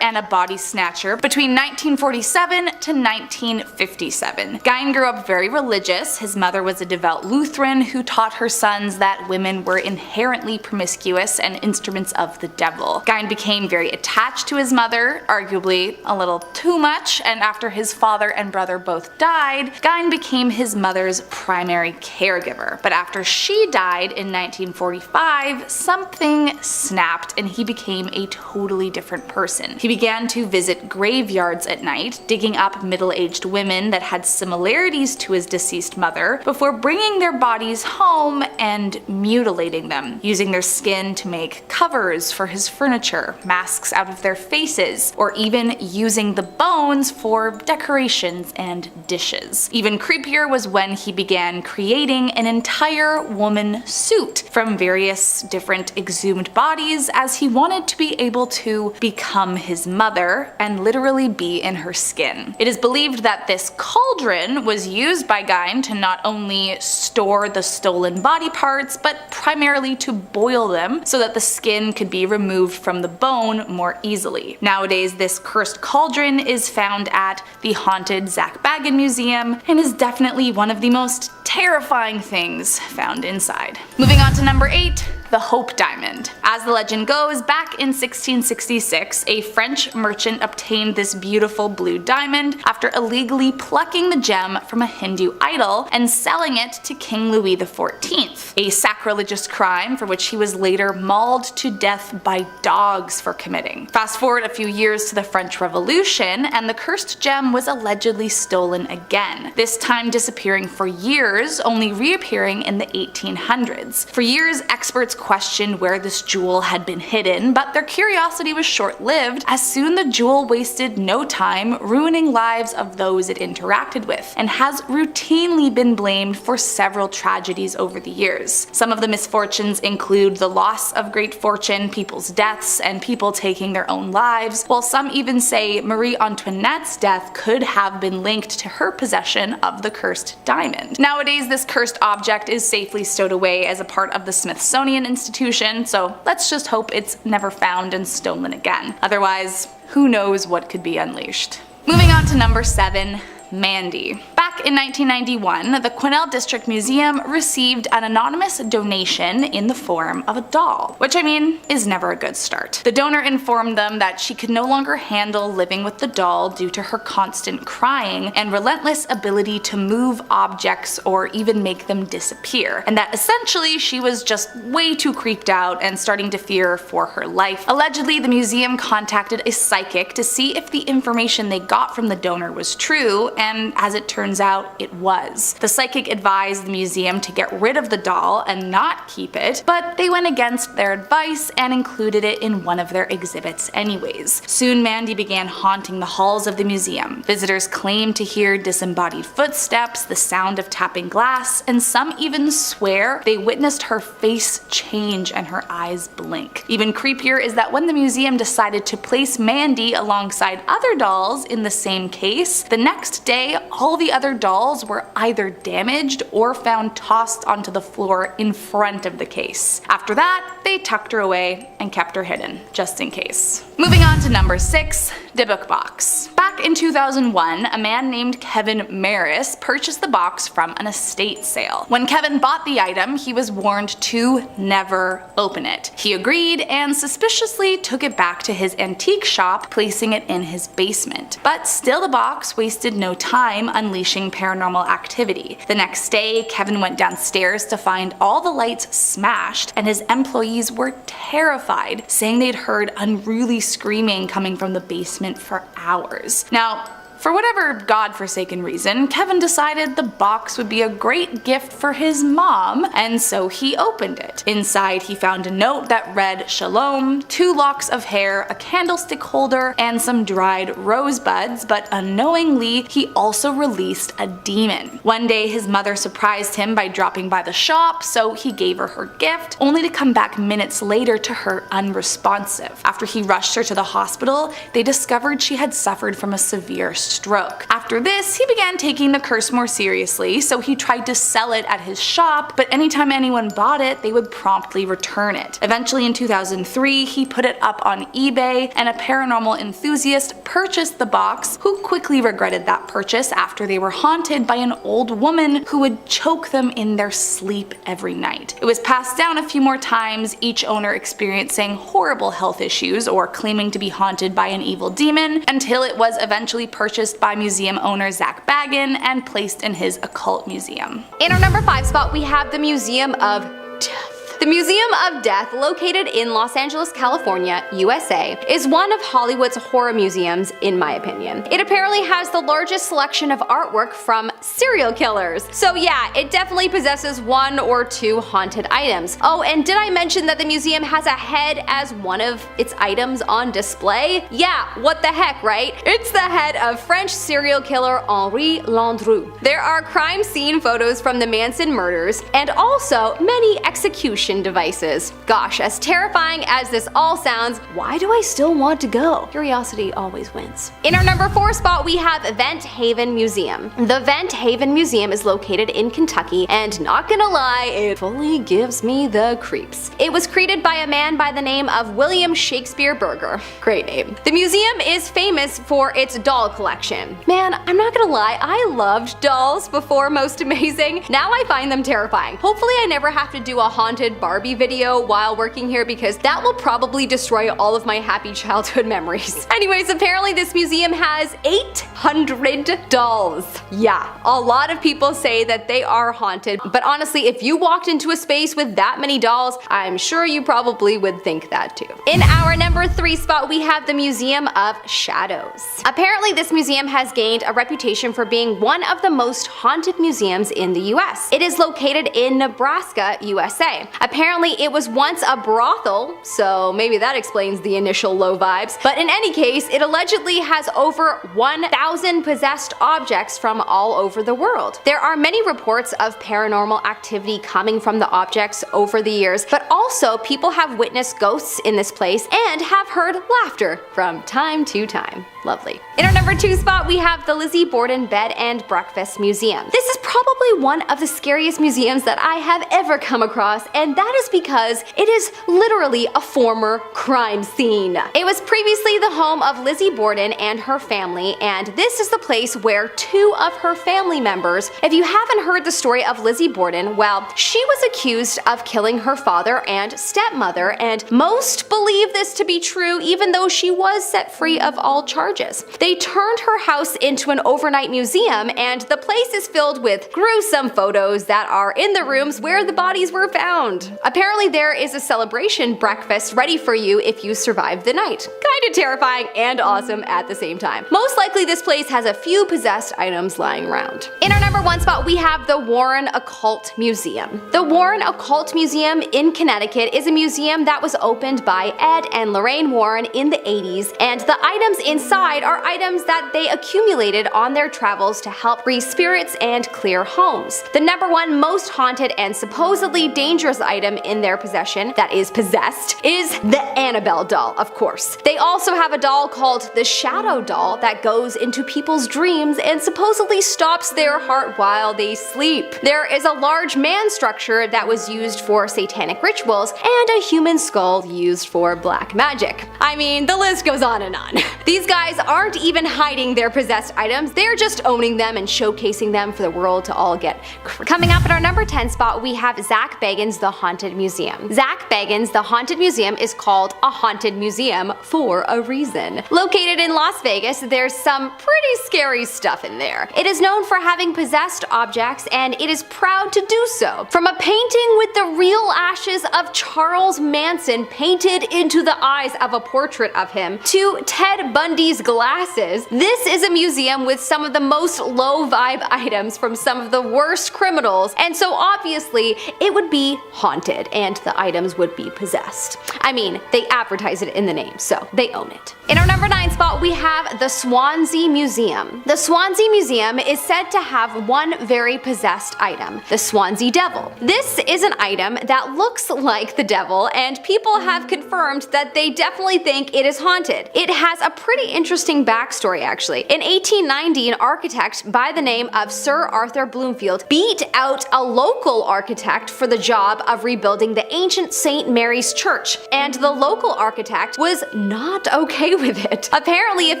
and a body snatcher between 1947 to 1957. Gein grew up very religious. His mother was a devout Lutheran who taught her sons that women were inherently promiscuous and instruments of the devil. Gein became very attached to his mother, arguably a little too much, and after his father and brother both died, Gein became his mother's primary caregiver. But after she died in 1945, something snapped and he became a totally different person. He began to visit graveyards at night, digging up middle-aged women that had similarities to his deceased mother, before bringing their bodies home and mutilating them, using their skin to make covers for his furniture, masks out of their faces, or even using the bones for decorations and dishes. Even creepier was when he began creating an entire woman suit from various different exhumed bodies, as he wanted to be able to become his mother and literally be in her skin. It is believed that this cauldron was used by Gein to not only store the stolen body parts, but primarily to boil them so that the skin could be removed from the bone more easily. Nowadays, this cursed cauldron is found at the haunted Zak Bagans Museum and is definitely one of the most terrifying things found inside. Moving on to number 8, the Hope Diamond. As the legend goes, back in 1666, a French merchant obtained this beautiful blue diamond after illegally plucking the gem from a Hindu idol and selling it to King Louis XIV, a sacrilegious crime for which he was later mauled to death by dogs for committing. Fast forward a few years to the French Revolution, and the cursed gem was allegedly stolen again, this time disappearing for years, only reappearing in the 1800s. For years, experts questioned where this jewel had been hidden, but their curiosity was short-lived, as soon the jewel wasted no time ruining lives of those it interacted with, and has routinely been blamed for several tragedies over the years. Some of the misfortunes include the loss of great fortune, people's deaths, and people taking their own lives, while some even say Marie Antoinette's death could have been linked to her possession of the cursed diamond. Nowadays, this cursed object is safely stowed away as a part of the Smithsonian Institution, so let's just hope it's never found and stolen again. Otherwise, who knows what could be unleashed. Moving on to number 7. Mandy. Back in 1991, the Quesnel District Museum received an anonymous donation in the form of a doll, which I mean is never a good start. The donor informed them that she could no longer handle living with the doll due to her constant crying and relentless ability to move objects or even make them disappear, and that essentially she was just way too creeped out and starting to fear for her life. Allegedly, the museum contacted a psychic to see if the information they got from the donor was true, and as it turns out, it was. The psychic advised the museum to get rid of the doll and not keep it, but they went against their advice and included it in one of their exhibits anyways. Soon Mandy began haunting the halls of the museum. Visitors claimed to hear disembodied footsteps, the sound of tapping glass, and some even swear they witnessed her face change and her eyes blink. Even creepier is that when the museum decided to place Mandy alongside other dolls in the same case, the next day all the other dolls were either damaged or found tossed onto the floor in front of the case. After that, they tucked her away and kept her hidden, just in case. Moving on to number 6, Dybbuk box. Back in 2001, a man named Kevin Maris purchased the box from an estate sale. When Kevin bought the item, he was warned to never open it. He agreed and suspiciously took it back to his antique shop, placing it in his basement. But still, the box wasted no time unleashing paranormal activity. The next day, Kevin went downstairs to find all the lights smashed, and his employees were terrified, saying they'd heard unruly screaming coming from the basement for hours. Now, for whatever godforsaken reason, Kevin decided the box would be a great gift for his mom, and so he opened it. Inside, he found a note that read "Shalom," 2 locks of hair, a candlestick holder, and some dried rosebuds, but unknowingly, he also released a demon. One day, his mother surprised him by dropping by the shop, so he gave her her gift, only to come back minutes later to her unresponsive. After he rushed her to the hospital, they discovered she had suffered from a severe stroke. After this, he began taking the curse more seriously, so he tried to sell it at his shop, but anytime anyone bought it, they would promptly return it. Eventually in 2003, he put it up on eBay, and a paranormal enthusiast purchased the box, who quickly regretted that purchase after they were haunted by an old woman who would choke them in their sleep every night. It was passed down a few more times, each owner experiencing horrible health issues or claiming to be haunted by an evil demon, until it was eventually purchased by museum owner Zak Bagans and placed in his Occult museum. In our number 5 spot, we have the Museum of Death. The Museum of Death, located in Los Angeles, California, USA, is one of Hollywood's horror museums, in my opinion. It apparently has the largest selection of artwork from serial killers. So yeah, it definitely possesses 1 or 2 haunted items. Oh, and did I mention that the museum has a head as one of its items on display? Yeah, what the heck, right? It's the head of French serial killer Henri Landru. There are crime scene photos from the Manson murders, and also many execution devices. Gosh, as terrifying as this all sounds, why do I still want to go? Curiosity always wins. In our number 4 spot, we have Vent Haven Museum. The Vent Haven Museum is located in Kentucky, and not gonna lie, it fully gives me the creeps. It was created by a man by the name of William Shakespeare Berger. Great name. The museum is famous for its doll collection. Man, I'm not gonna lie, I loved dolls before Most Amazing. Now I find them terrifying. Hopefully I never have to do a haunted Barbie video while working here because that will probably destroy all of my happy childhood memories. Anyways, apparently this museum has 800 dolls. Yeah, a lot of people say that they are haunted, but honestly, if you walked into a space with that many dolls, I'm sure you probably would think that too. In our number 3 spot, we have the Museum of Shadows. Apparently this museum has gained a reputation for being one of the most haunted museums in the US. It is located in Nebraska, USA. Apparently it was once a brothel, so maybe that explains the initial low vibes, but in any case, it allegedly has over 1,000 possessed objects from all over the world. There are many reports of paranormal activity coming from the objects over the years, but also people have witnessed ghosts in this place and have heard laughter from time to time. Lovely. In our number 2 spot, we have the Lizzie Borden Bed and Breakfast Museum. This is probably one of the scariest museums that I have ever come across, and that is because it is literally a former crime scene. It was previously the home of Lizzie Borden and her family, and this is the place where 2 of her family members, if you haven't heard the story of Lizzie Borden, well, she was accused of killing her father and stepmother, and most believe this to be true even though she was set free of all charges. They turned her house into an overnight museum, and the place is filled with gruesome photos that are in the rooms where the bodies were found. Apparently there is a celebration breakfast ready for you if you survive the night. Kinda terrifying and awesome at the same time. Most likely this place has a few possessed items lying around. In our number 1 spot, we have the Warren Occult Museum. The Warren Occult Museum in Connecticut is a museum that was opened by Ed and Lorraine Warren in the 80s, and the items inside are items that they accumulated on their travels to help free spirits and clear homes. The number 1 most haunted and supposedly dangerous item in their possession that is possessed is the Annabelle doll, of course. They also have a doll called the Shadow Doll that goes into people's dreams and supposedly stops their heart while they sleep. There is a large man structure that was used for satanic rituals and a human skull used for black magic. I mean, the list goes on and on. These guys aren't even hiding their possessed items, they're just owning them and showcasing them for the world to all get. Coming up at our number 10 spot, we have Zak Bagans The Haunted Museum. Zak Bagans The Haunted Museum is called a haunted museum for a reason. Located in Las Vegas, there's some pretty scary stuff in there. It is known for having possessed objects, and it is proud to do so. From a painting with the real ashes of Charles Manson painted into the eyes of a portrait of him, to Ted Bundy's glasses, this is a museum with some of the most low vibe items from some of the worst criminals, and so obviously it would be haunted and the items would be possessed. I mean, they advertise it in the name, so they own it. In our number 9 spot, we have the Swansea Museum. The Swansea Museum is said to have one very possessed item, the Swansea Devil. This is an item that looks like the devil, and people have confirmed that they definitely think it is haunted. It has a pretty interesting backstory actually. In 1890, an architect by the name of Sir Arthur Bloomfield beat out a local architect for the job of rebuilding the ancient St. Mary's Church, and the local architect was not okay with it. Apparently, a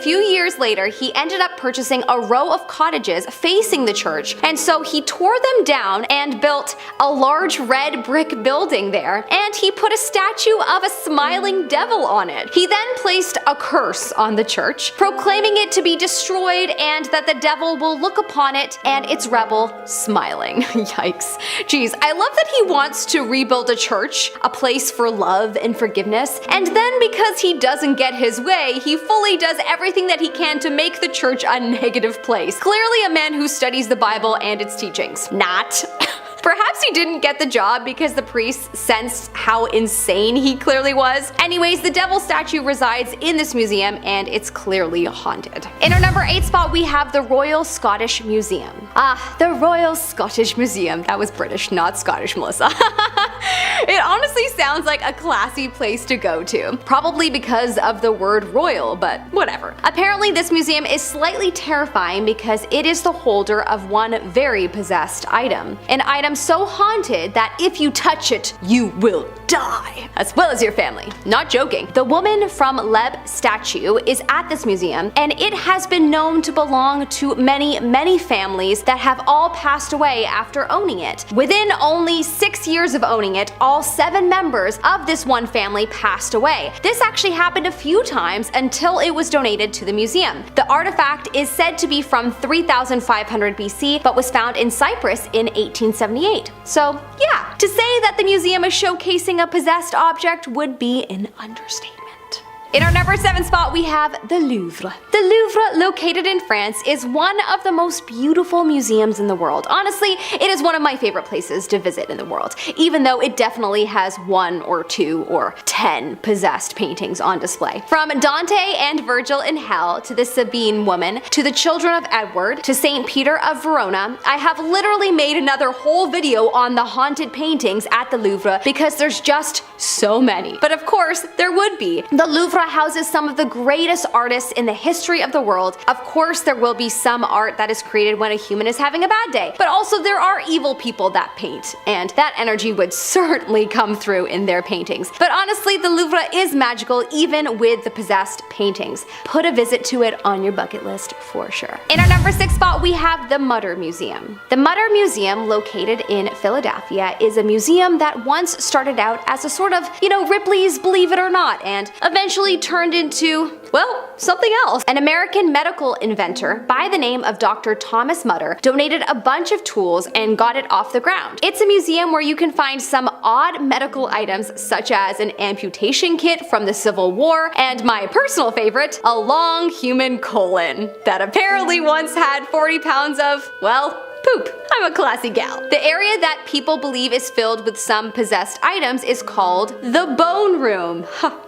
few years later, he ended up purchasing a row of cottages facing the church, and so he tore them down and built a large red brick building there, and he put a statue of a smiling devil on it. He then placed a curse on the church, proclaiming it to be destroyed and that the devil will look upon it and its rebel smiling. Yikes. Jeez, I love that he wants to rebuild a church, a place for love and forgiveness, and then because he doesn't get his way, he fully does everything that he can to make the church a negative place. Clearly a man who studies the Bible and its teachings. Not. Perhaps he didn't get the job because the priests sensed how insane he clearly was. Anyways, the devil statue resides in this museum and it's clearly haunted. In our number 8 spot, we have the Royal Scottish Museum. The Royal Scottish Museum. That was British, not Scottish, Melissa. It honestly sounds like a classy place to go to. Probably because of the word royal, but whatever. Apparently this museum is slightly terrifying because it is the holder of one very possessed item. An item am so haunted that if you touch it, you will die, as well as your family. Not joking. The woman from Leb statue is at this museum, and it has been known to belong to many families that have all passed away after owning it. Within only 6 years of owning it, all 7 members of this one family passed away. This actually happened a few times until it was donated to the museum. The artifact is said to be from 3500 BC, but was found in Cyprus in 1878. So yeah, to say that the museum is showcasing a possessed object would be an understatement. In our number 7 spot, we have the Louvre. The Louvre, located in France, is one of the most beautiful museums in the world. Honestly, it is one of my favorite places to visit in the world, even though it definitely has 1 or 2 or 10 possessed paintings on display. From Dante and Virgil in Hell, to the Sabine woman, to the Children of Edward, to St. Peter of Verona, I have literally made another whole video on the haunted paintings at the Louvre because there's just so many. But of course, there would be. The Louvre houses some of the greatest artists in the history of the world. Of course, there will be some art that is created when a human is having a bad day, but also there are evil people that paint, and that energy would certainly come through in their paintings. But honestly, the Louvre is magical even with the possessed paintings. Put a visit to it on your bucket list for sure. In our number 6 spot, we have the Mutter Museum. The Mutter Museum, located in Philadelphia, is a museum that once started out as a sort of, Ripley's Believe It or Not, and eventually turned into, well, something else. An American medical inventor by the name of Dr. Thomas Mutter donated a bunch of tools and got it off the ground. It's a museum where you can find some odd medical items such as an amputation kit from the Civil War, and my personal favorite, a long human colon that apparently once had 40 pounds of, well, poop. I'm a classy gal. The area that people believe is filled with some possessed items is called the Bone Room.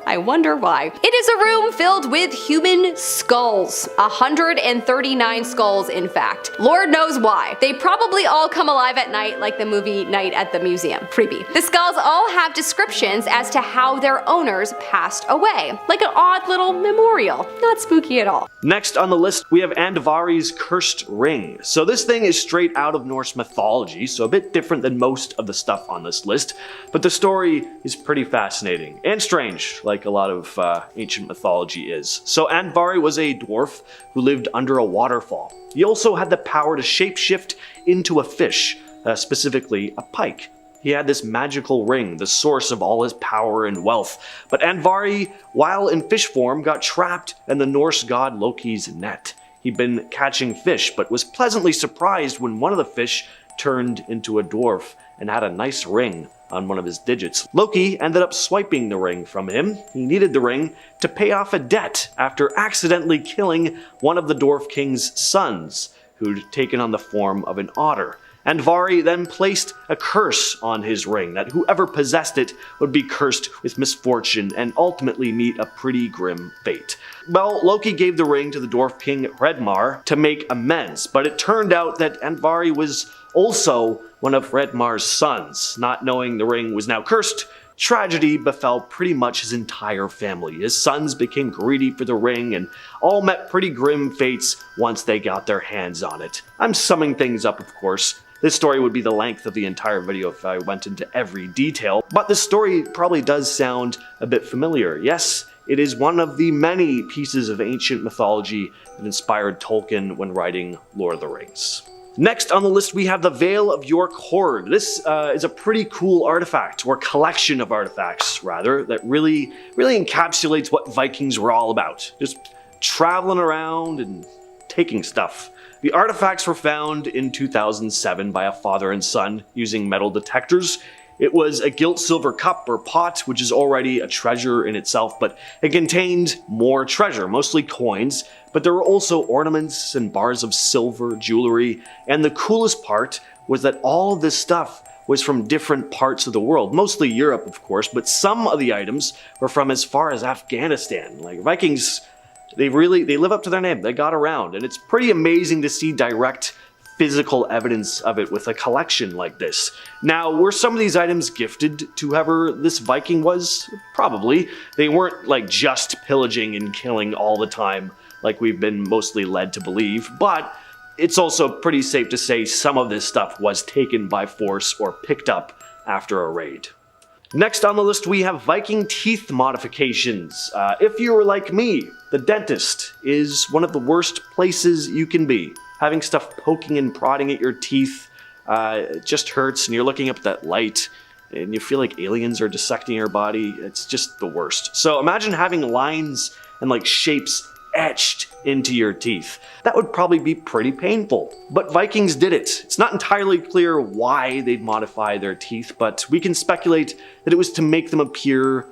I wonder why. It is a room filled with human skulls. 139 skulls, in fact. Lord knows why. They probably all come alive at night like the movie Night at the Museum. Creepy. The skulls all have descriptions as to how their owners passed away. Like an odd little memorial. Not spooky at all. Next on the list, we have Andvari's Cursed Ring. So this thing is straight out of Norse mythology, so a bit different than most of the stuff on this list, but the story is pretty fascinating and strange, like a lot of ancient mythology is. So Andvari was a dwarf who lived under a waterfall. He also had the power to shapeshift into a fish, specifically a pike. He had this magical ring, the source of all his power and wealth. But Andvari, while in fish form, got trapped in the Norse god Loki's net. He'd been catching fish, but was pleasantly surprised when one of the fish turned into a dwarf and had a nice ring on one of his digits. Loki ended up swiping the ring from him. He needed the ring to pay off a debt after accidentally killing one of the dwarf king's sons, who'd taken on the form of an otter. Andvari then placed a curse on his ring, that whoever possessed it would be cursed with misfortune and ultimately meet a pretty grim fate. Well, Loki gave the ring to the dwarf king Redmar to make amends, but it turned out that Andvari was also one of Redmar's sons. Not knowing the ring was now cursed, tragedy befell pretty much his entire family. His sons became greedy for the ring and all met pretty grim fates once they got their hands on it. I'm summing things up, of course. This story would be the length of the entire video if I went into every detail, but the story probably does sound a bit familiar. Yes, it is one of the many pieces of ancient mythology that inspired Tolkien when writing Lord of the Rings. Next on the list, we have the Vale of York Hoard. This is a pretty cool artifact, or collection of artifacts, rather, that really encapsulates what Vikings were all about. Just traveling around and taking stuff. The artifacts were found in 2007 by a father and son using metal detectors. It was a gilt silver cup or pot, which is already a treasure in itself, but it contained more treasure, mostly coins, but there were also ornaments and bars of silver, jewelry, and the coolest part was that all of this stuff was from different parts of the world, mostly Europe, of course, but some of the items were from as far as Afghanistan. Like, Vikings, they live up to their name. They got around, and it's pretty amazing to see direct physical evidence of it with a collection like this. Now, were some of these items gifted to whoever this Viking was? Probably. They weren't like just pillaging and killing all the time like we've been mostly led to believe, but it's also pretty safe to say some of this stuff was taken by force or picked up after a raid. Next on the list we have Viking teeth modifications. If you were like me, the dentist is one of the worst places you can be. Having stuff poking and prodding at your teeth it just hurts, and you're looking up at that light and you feel like aliens are dissecting your body. It's just the worst. So imagine having lines and like shapes etched into your teeth. That would probably be pretty painful. But Vikings did it. It's not entirely clear why they'd modify their teeth, but we can speculate that it was to make them appear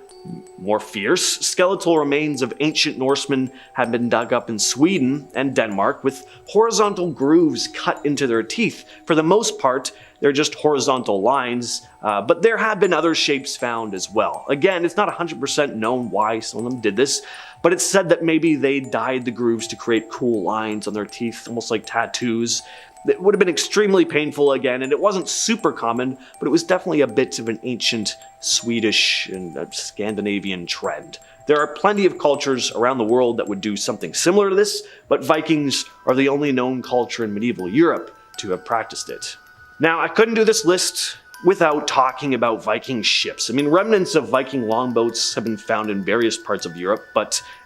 more fierce. Skeletal remains of ancient Norsemen have been dug up in Sweden and Denmark with horizontal grooves cut into their teeth. For the most part, they're just horizontal lines, but there have been other shapes found as well. Again, it's not 100% known why some of them did this, but it's said that maybe they dyed the grooves to create cool lines on their teeth, almost like tattoos. It would have been extremely painful again, and it wasn't super common, but it was definitely a bit of an ancient Swedish and Scandinavian trend. There are plenty of cultures around the world that would do something similar to this, but Vikings are the only known culture in medieval Europe to have practiced it. Now, I couldn't do this list without talking about Viking ships. I mean, remnants of Viking longboats have been found in various parts of Europe,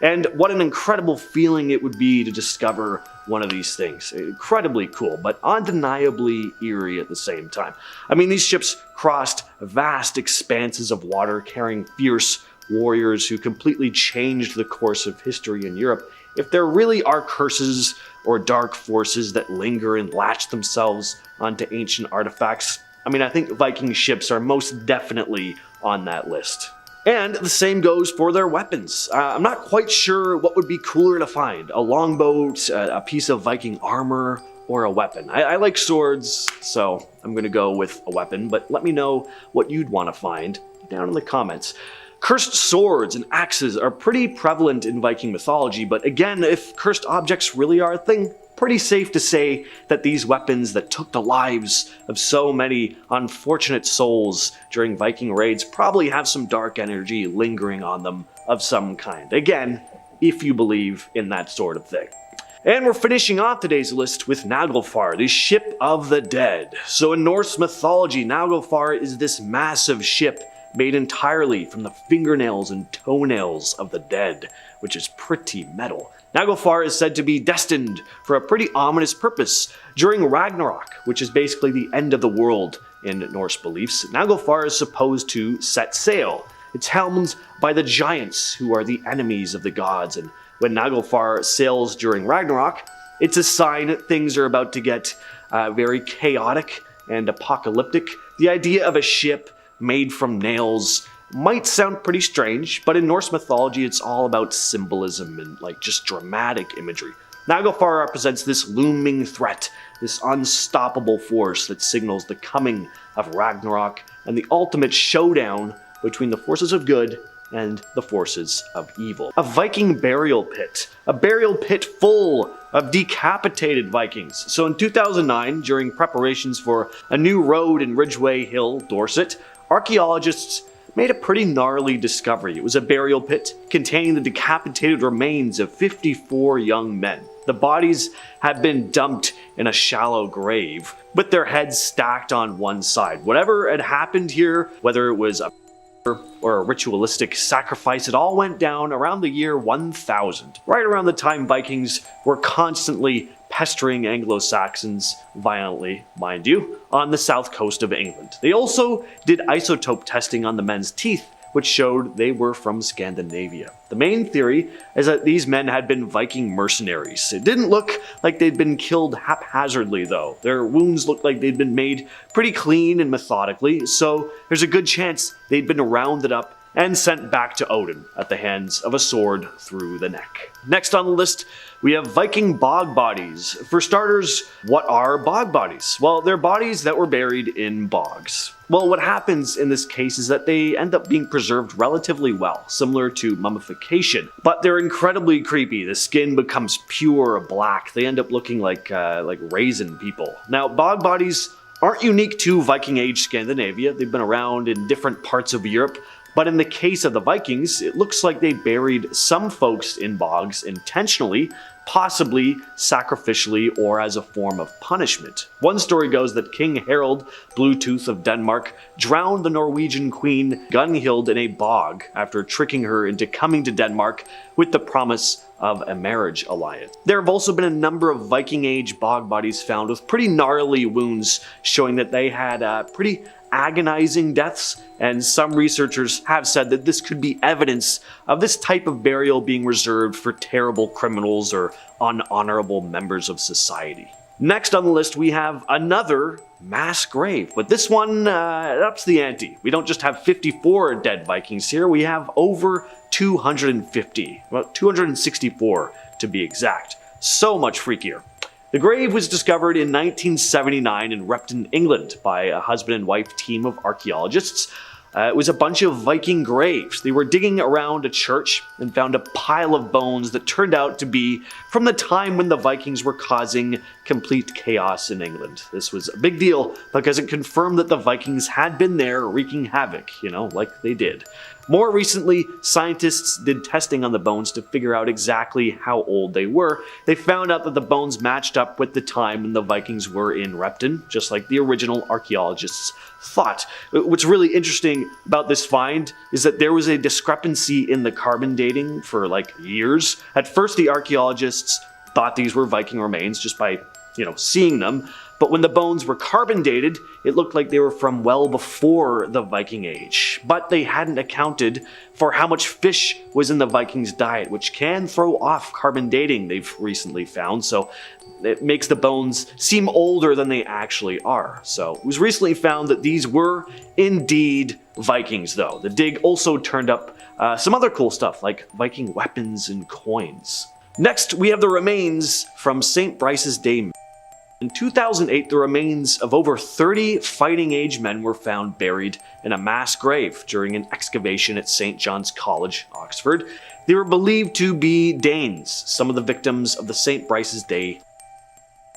and what an incredible feeling it would be to discover one of these things. Incredibly cool, but undeniably eerie at the same time. I mean, these ships crossed vast expanses of water carrying fierce warriors who completely changed the course of history in Europe. If there really are curses or dark forces that linger and latch themselves onto ancient artifacts, I mean, I think Viking ships are most definitely on that list. And the same goes for their weapons. I'm not quite sure what would be cooler to find. A longboat, a piece of Viking armor, or a weapon. I like swords, so I'm gonna go with a weapon, but let me know what you'd want to find down in the comments. Cursed swords and axes are pretty prevalent in Viking mythology, but again, if cursed objects really are a thing, pretty safe to say that these weapons that took the lives of so many unfortunate souls during Viking raids probably have some dark energy lingering on them of some kind. Again, if you believe in that sort of thing. And we're finishing off today's list with Naglfar, the ship of the dead. So in Norse mythology, Naglfar is this massive ship made entirely from the fingernails and toenails of the dead, which is pretty metal. Naglfar is said to be destined for a pretty ominous purpose. During Ragnarok, which is basically the end of the world in Norse beliefs, Naglfar is supposed to set sail. It's helmed by the giants, who are the enemies of the gods, and when Naglfar sails during Ragnarok, it's a sign that things are about to get very chaotic and apocalyptic. The idea of a ship made from nails might sound pretty strange, but in Norse mythology it's all about symbolism and like just dramatic imagery. Naglfar represents this looming threat, this unstoppable force that signals the coming of Ragnarok and the ultimate showdown between the forces of good and the forces of evil. A Viking burial pit. A burial pit full of decapitated Vikings. So in 2009, during preparations for a new road in Ridgeway Hill, Dorset, archaeologists made a pretty gnarly discovery. It was a burial pit containing the decapitated remains of 54 young men. The bodies had been dumped in a shallow grave, with their heads stacked on one side. Whatever had happened here, whether it was a or a ritualistic sacrifice, it all went down around the year 1000, right around the time Vikings were constantly pestering Anglo-Saxons, violently, mind you, on the south coast of England. They also did isotope testing on the men's teeth, which showed they were from Scandinavia. The main theory is that these men had been Viking mercenaries. It didn't look like they'd been killed haphazardly though. Their wounds looked like they'd been made pretty clean and methodically, so there's a good chance they'd been rounded up and sent back to Odin at the hands of a sword through the neck. Next on the list, we have Viking bog bodies. For starters, what are bog bodies? Well, they're bodies that were buried in bogs. Well, what happens in this case is that they end up being preserved relatively well, similar to mummification, but they're incredibly creepy. The skin becomes pure black. They end up looking like raisin people. Now, bog bodies aren't unique to Viking Age Scandinavia. They've been around in different parts of Europe, But in the case of the Vikings, it looks like they buried some folks in bogs intentionally, possibly sacrificially or as a form of punishment. One story goes that King Harald Bluetooth of Denmark drowned the Norwegian queen Gunhild in a bog after tricking her into coming to Denmark with the promise of a marriage alliance. There have also been a number of Viking Age bog bodies found with pretty gnarly wounds showing that they had pretty agonizing deaths, and some researchers have said that this could be evidence of this type of burial being reserved for terrible criminals or unhonorable members of society. Next on the list we have another mass grave, but this one ups the ante. We don't just have 54 dead Vikings here, we have over 250, well 264 to be exact. So much freakier. The grave was discovered in 1979 in Repton, England by a husband and wife team of archaeologists. It was a bunch of Viking graves. They were digging around a church and found a pile of bones that turned out to be from the time when the Vikings were causing complete chaos in England. This was a big deal because it confirmed that the Vikings had been there wreaking havoc, like they did. More recently, scientists did testing on the bones to figure out exactly how old they were. They found out that the bones matched up with the time when the Vikings were in Repton, just like the original archaeologists thought. What's really interesting about this find is that there was a discrepancy in the carbon dating for years. At first, the archaeologists thought these were Viking remains just by, seeing them. But when the bones were carbon dated, it looked like they were from well before the Viking Age. But they hadn't accounted for how much fish was in the Vikings' diet, which can throw off carbon dating, they've recently found. So it makes the bones seem older than they actually are. So it was recently found that these were indeed Vikings, though. The dig also turned up some other cool stuff, like Viking weapons and coins. Next, we have the remains from St. Brice's Day. In 2008, the remains of over 30 fighting age men were found buried in a mass grave during an excavation at St. John's College, Oxford. They were believed to be Danes, some of the victims of the St. Brice's Day.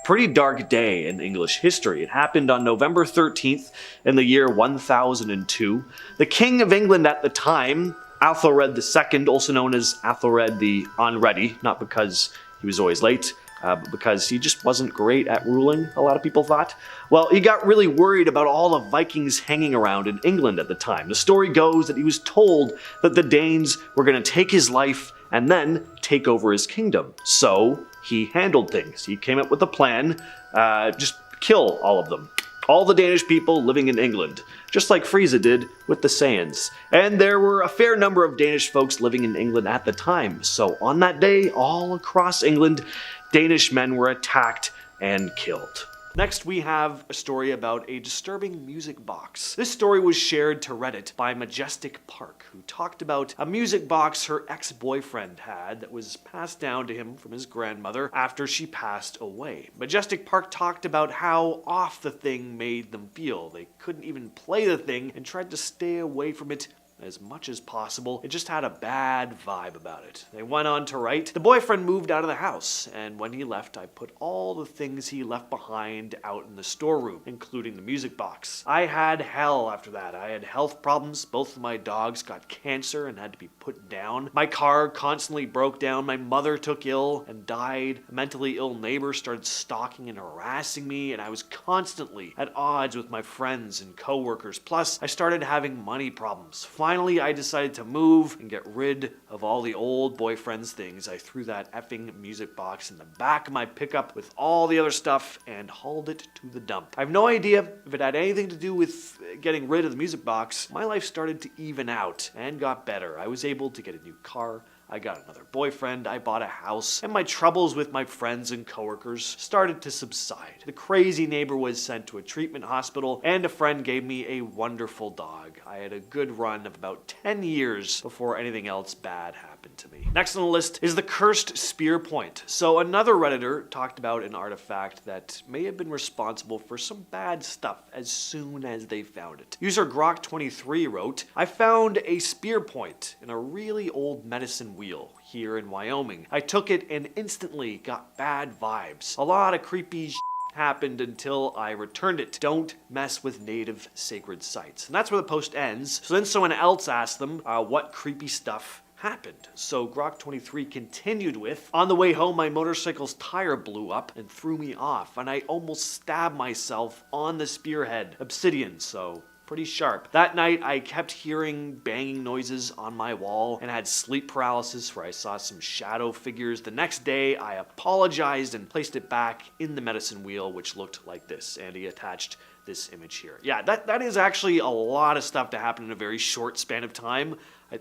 Pretty dark day in English history. It happened on November 13th in the year 1002. The King of England at the time, Athelred II, also known as Athelred the Unready, not because he was always late, but because he just wasn't great at ruling, a lot of people thought. Well, he got really worried about all the Vikings hanging around in England at the time. The story goes that he was told that the Danes were going to take his life and then take over his kingdom. So he handled things. He came up with a plan, just kill all of them. All the Danish people living in England, just like Frieza did with the Saiyans. And there were a fair number of Danish folks living in England at the time. So on that day, all across England, Danish men were attacked and killed. Next, we have a story about a disturbing music box. This story was shared to Reddit by Majestic Park, who talked about a music box her ex-boyfriend had that was passed down to him from his grandmother after she passed away. Majestic Park talked about how off the thing made them feel. They couldn't even play the thing and tried to stay away from it as much as possible. It just had a bad vibe about it. They went on to write, "The boyfriend moved out of the house, and when he left, I put all the things he left behind out in the storeroom, including the music box. I had hell after that. I had health problems. Both of my dogs got cancer and had to be put down. My car constantly broke down. My mother took ill and died. A mentally ill neighbor started stalking and harassing me, and I was constantly at odds with my friends and coworkers. Plus, I started having money problems. Finally, I decided to move and get rid of all the old boyfriend's things. I threw that effing music box in the back of my pickup with all the other stuff and hauled it to the dump. I have no idea if it had anything to do with getting rid of the music box. My life started to even out and got better. I was able to get a new car. I got another boyfriend, I bought a house, and my troubles with my friends and coworkers started to subside. The crazy neighbor was sent to a treatment hospital, and a friend gave me a wonderful dog. I had a good run of about 10 years before anything else bad happened to me." Next on the list is the cursed spear point. So another Redditor talked about an artifact that may have been responsible for some bad stuff as soon as they found it. User Grok23 wrote, "I found a spear point in a really old medicine wheel here in Wyoming. I took it and instantly got bad vibes. A lot of creepy happened until I returned it. Don't mess with native sacred sites. And that's where the post ends. So then someone else asked them what creepy stuff happened. So Grok 23 continued with, on the way home my motorcycle's tire blew up and threw me off, and I almost stabbed myself on the spearhead. Obsidian, so pretty sharp. That night I kept hearing banging noises on my wall and had sleep paralysis where I saw some shadow figures. The next day I apologized and placed it back in the medicine wheel, which looked like this, and he attached this image here. Yeah, that is actually a lot of stuff to happen in a very short span of time.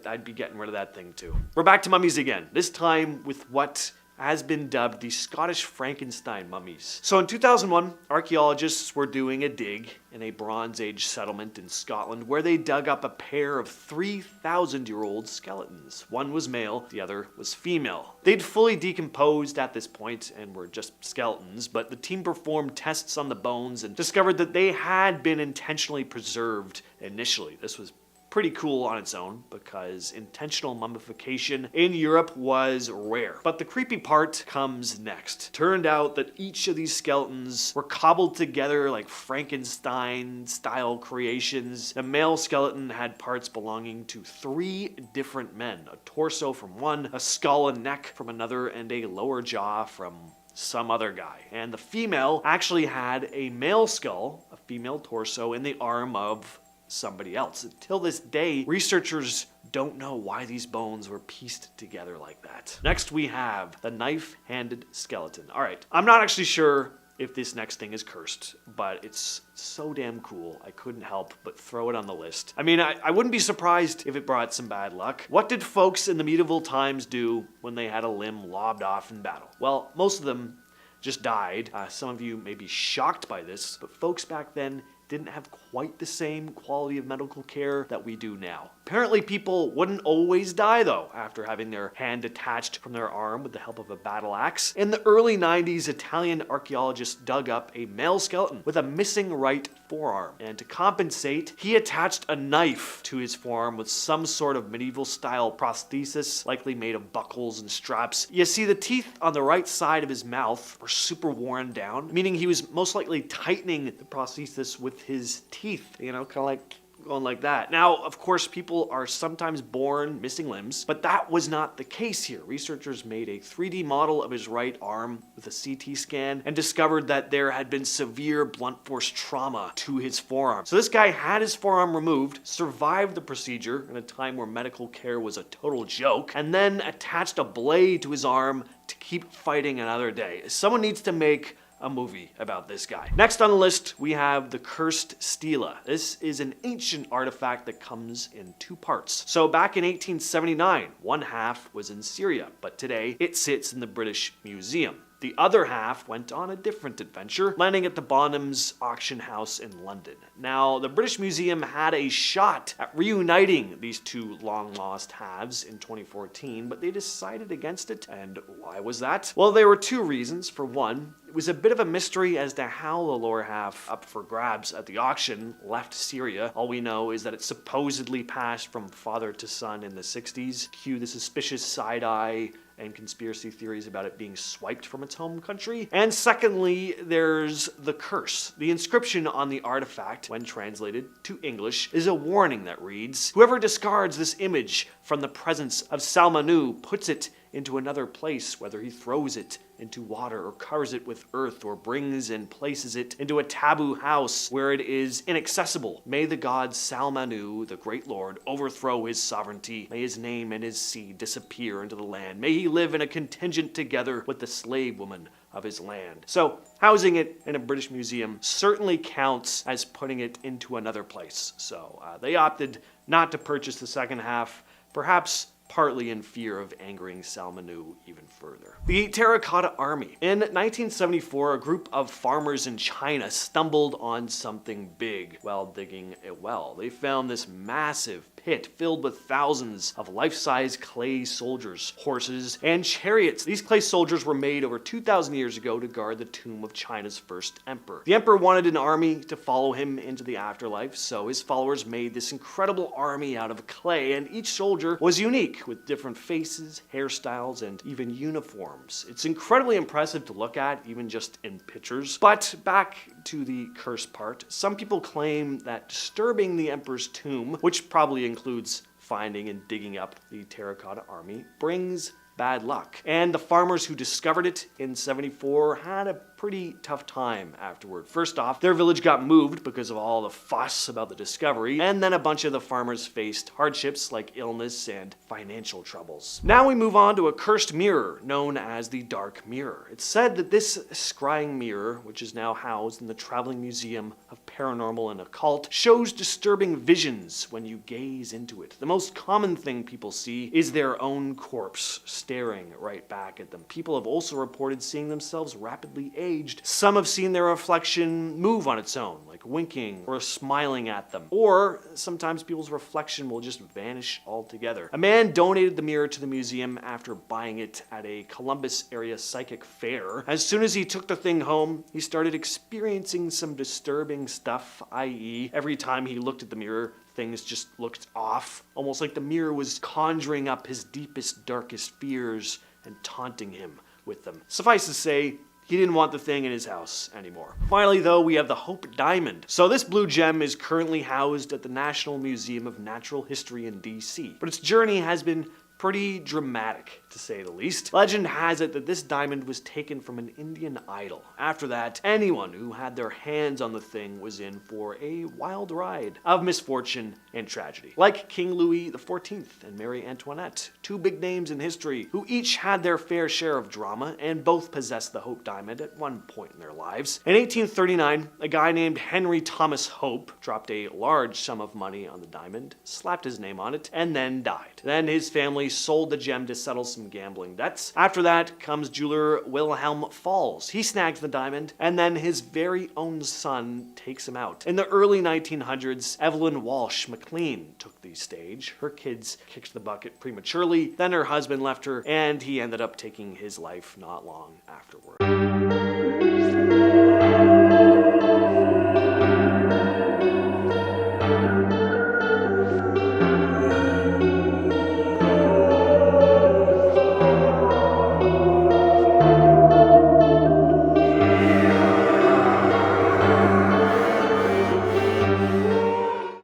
I'd be getting rid of that thing too. We're back to mummies again, this time with what has been dubbed the Scottish Frankenstein mummies. So in 2001, archaeologists were doing a dig in a Bronze Age settlement in Scotland where they dug up a pair of 3,000-year-old skeletons. One was male, the other was female. They'd fully decomposed at this point and were just skeletons, but the team performed tests on the bones and discovered that they had been intentionally preserved initially. This was pretty cool on its own because intentional mummification in Europe was rare. But the creepy part comes next. Turned out that each of these skeletons were cobbled together like Frankenstein-style creations. The male skeleton had parts belonging to 3 different men. A torso from one, a skull and neck from another, and a lower jaw from some other guy. And the female actually had a male skull, a female torso, and the arm of somebody else. Until this day, researchers don't know why these bones were pieced together like that. Next we have the knife-handed skeleton. Alright, I'm not actually sure if this next thing is cursed, but it's so damn cool, I couldn't help but throw it on the list. I mean, I wouldn't be surprised if it brought some bad luck. What did folks in the medieval times do when they had a limb lobbed off in battle? Well, most of them just died. Some of you may be shocked by this, but folks back then didn't have quite the same quality of medical care that we do now. Apparently people wouldn't always die though after having their hand detached from their arm with the help of a battle axe. In the early 90s, Italian archaeologists dug up a male skeleton with a missing right forearm, and to compensate, he attached a knife to his forearm with some sort of medieval style prosthesis, likely made of buckles and straps. You see, the teeth on the right side of his mouth were super worn down, meaning he was most likely tightening the prosthesis with his teeth, you know, kind of like going like that. Now, of course, people are sometimes born missing limbs, but that was not the case here. Researchers made a 3D model of his right arm with a CT scan and discovered that there had been severe blunt force trauma to his forearm. So this guy had his forearm removed, survived the procedure in a time where medical care was a total joke, and then attached a blade to his arm to keep fighting another day. Someone needs to make a movie about this guy. Next on the list, we have the cursed stela. This is an ancient artifact that comes in 2 parts. So back in 1879, one half was in Syria, but today it sits in the British Museum. The other half went on a different adventure, landing at the Bonhams auction house in London. Now, the British Museum had a shot at reuniting these 2 long-lost halves in 2014, but they decided against it. And why was that? Well, there were 2 reasons. For one, it was a bit of a mystery as to how the lower half, up for grabs at the auction, left Syria. All we know is that it supposedly passed from father to son in the 60s. Cue the suspicious side-eye and conspiracy theories about it being swiped from its home country. And secondly, there's the curse. The inscription on the artifact, when translated to English, is a warning that reads, "Whoever discards this image from the presence of Salmanu puts it into another place, whether he throws it into water or covers it with earth or brings and places it into a taboo house where it is inaccessible. May the god Salmanu, the great lord, overthrow his sovereignty. May his name and his seed disappear into the land. May he live in a contingent together with the slave woman of his land." So housing it in a British museum certainly counts as putting it into another place. So they opted not to purchase the second half, perhaps partly in fear of angering Salmanu even further. The Terracotta Army. In 1974, a group of farmers in China stumbled on something big while digging a well. They found this massive pit filled with thousands of life-size clay soldiers, horses, and chariots. These clay soldiers were made over 2,000 years ago to guard the tomb of China's first emperor. The emperor wanted an army to follow him into the afterlife, so his followers made this incredible army out of clay, and each soldier was unique. week with different faces, hairstyles, and even uniforms. It's incredibly impressive to look at, even just in pictures. But back to the curse part, some people claim that disturbing the emperor's tomb, which probably includes finding and digging up the Terracotta Army, brings bad luck. And the farmers who discovered it in 74 had a pretty tough time afterward. First off, their village got moved because of all the fuss about the discovery, and then a bunch of the farmers faced hardships like illness and financial troubles. Now we move on to a cursed mirror known as the Dark Mirror. It's said that this scrying mirror, which is now housed in the Traveling Museum of Paranormal and Occult, shows disturbing visions when you gaze into it. The most common thing people see is their own corpse staring right back at them. People have also reported seeing themselves rapidly aged. Some have seen their reflection move on its own, like winking or smiling at them. Or sometimes people's reflection will just vanish altogether. A man donated the mirror to the museum after buying it at a Columbus area psychic fair. As soon as he took the thing home, he started experiencing some disturbing stuff, i.e., every time he looked at the mirror, things just looked off, almost like the mirror was conjuring up his deepest, darkest fears and taunting him with them. Suffice to say, he didn't want the thing in his house anymore. Finally, though, we have the Hope Diamond. So this blue gem is currently housed at the National Museum of Natural History in DC, but its journey has been pretty dramatic, to say the least. Legend has it that this diamond was taken from an Indian idol. After that, anyone who had their hands on the thing was in for a wild ride of misfortune and tragedy. Like King Louis XIV and Marie Antoinette, two big names in history who each had their fair share of drama and both possessed the Hope Diamond at one point in their lives. In 1839, a guy named Henry Thomas Hope dropped a large sum of money on the diamond, slapped his name on it, and then died. Then his family sold the gem to settle some gambling debts. After that comes jeweler Wilhelm Falls. He snags the diamond, and then his very own son takes him out. In the early 1900s, Evelyn Walsh McLean took the stage. Her kids kicked the bucket prematurely, then her husband left her, and he ended up taking his life not long afterward.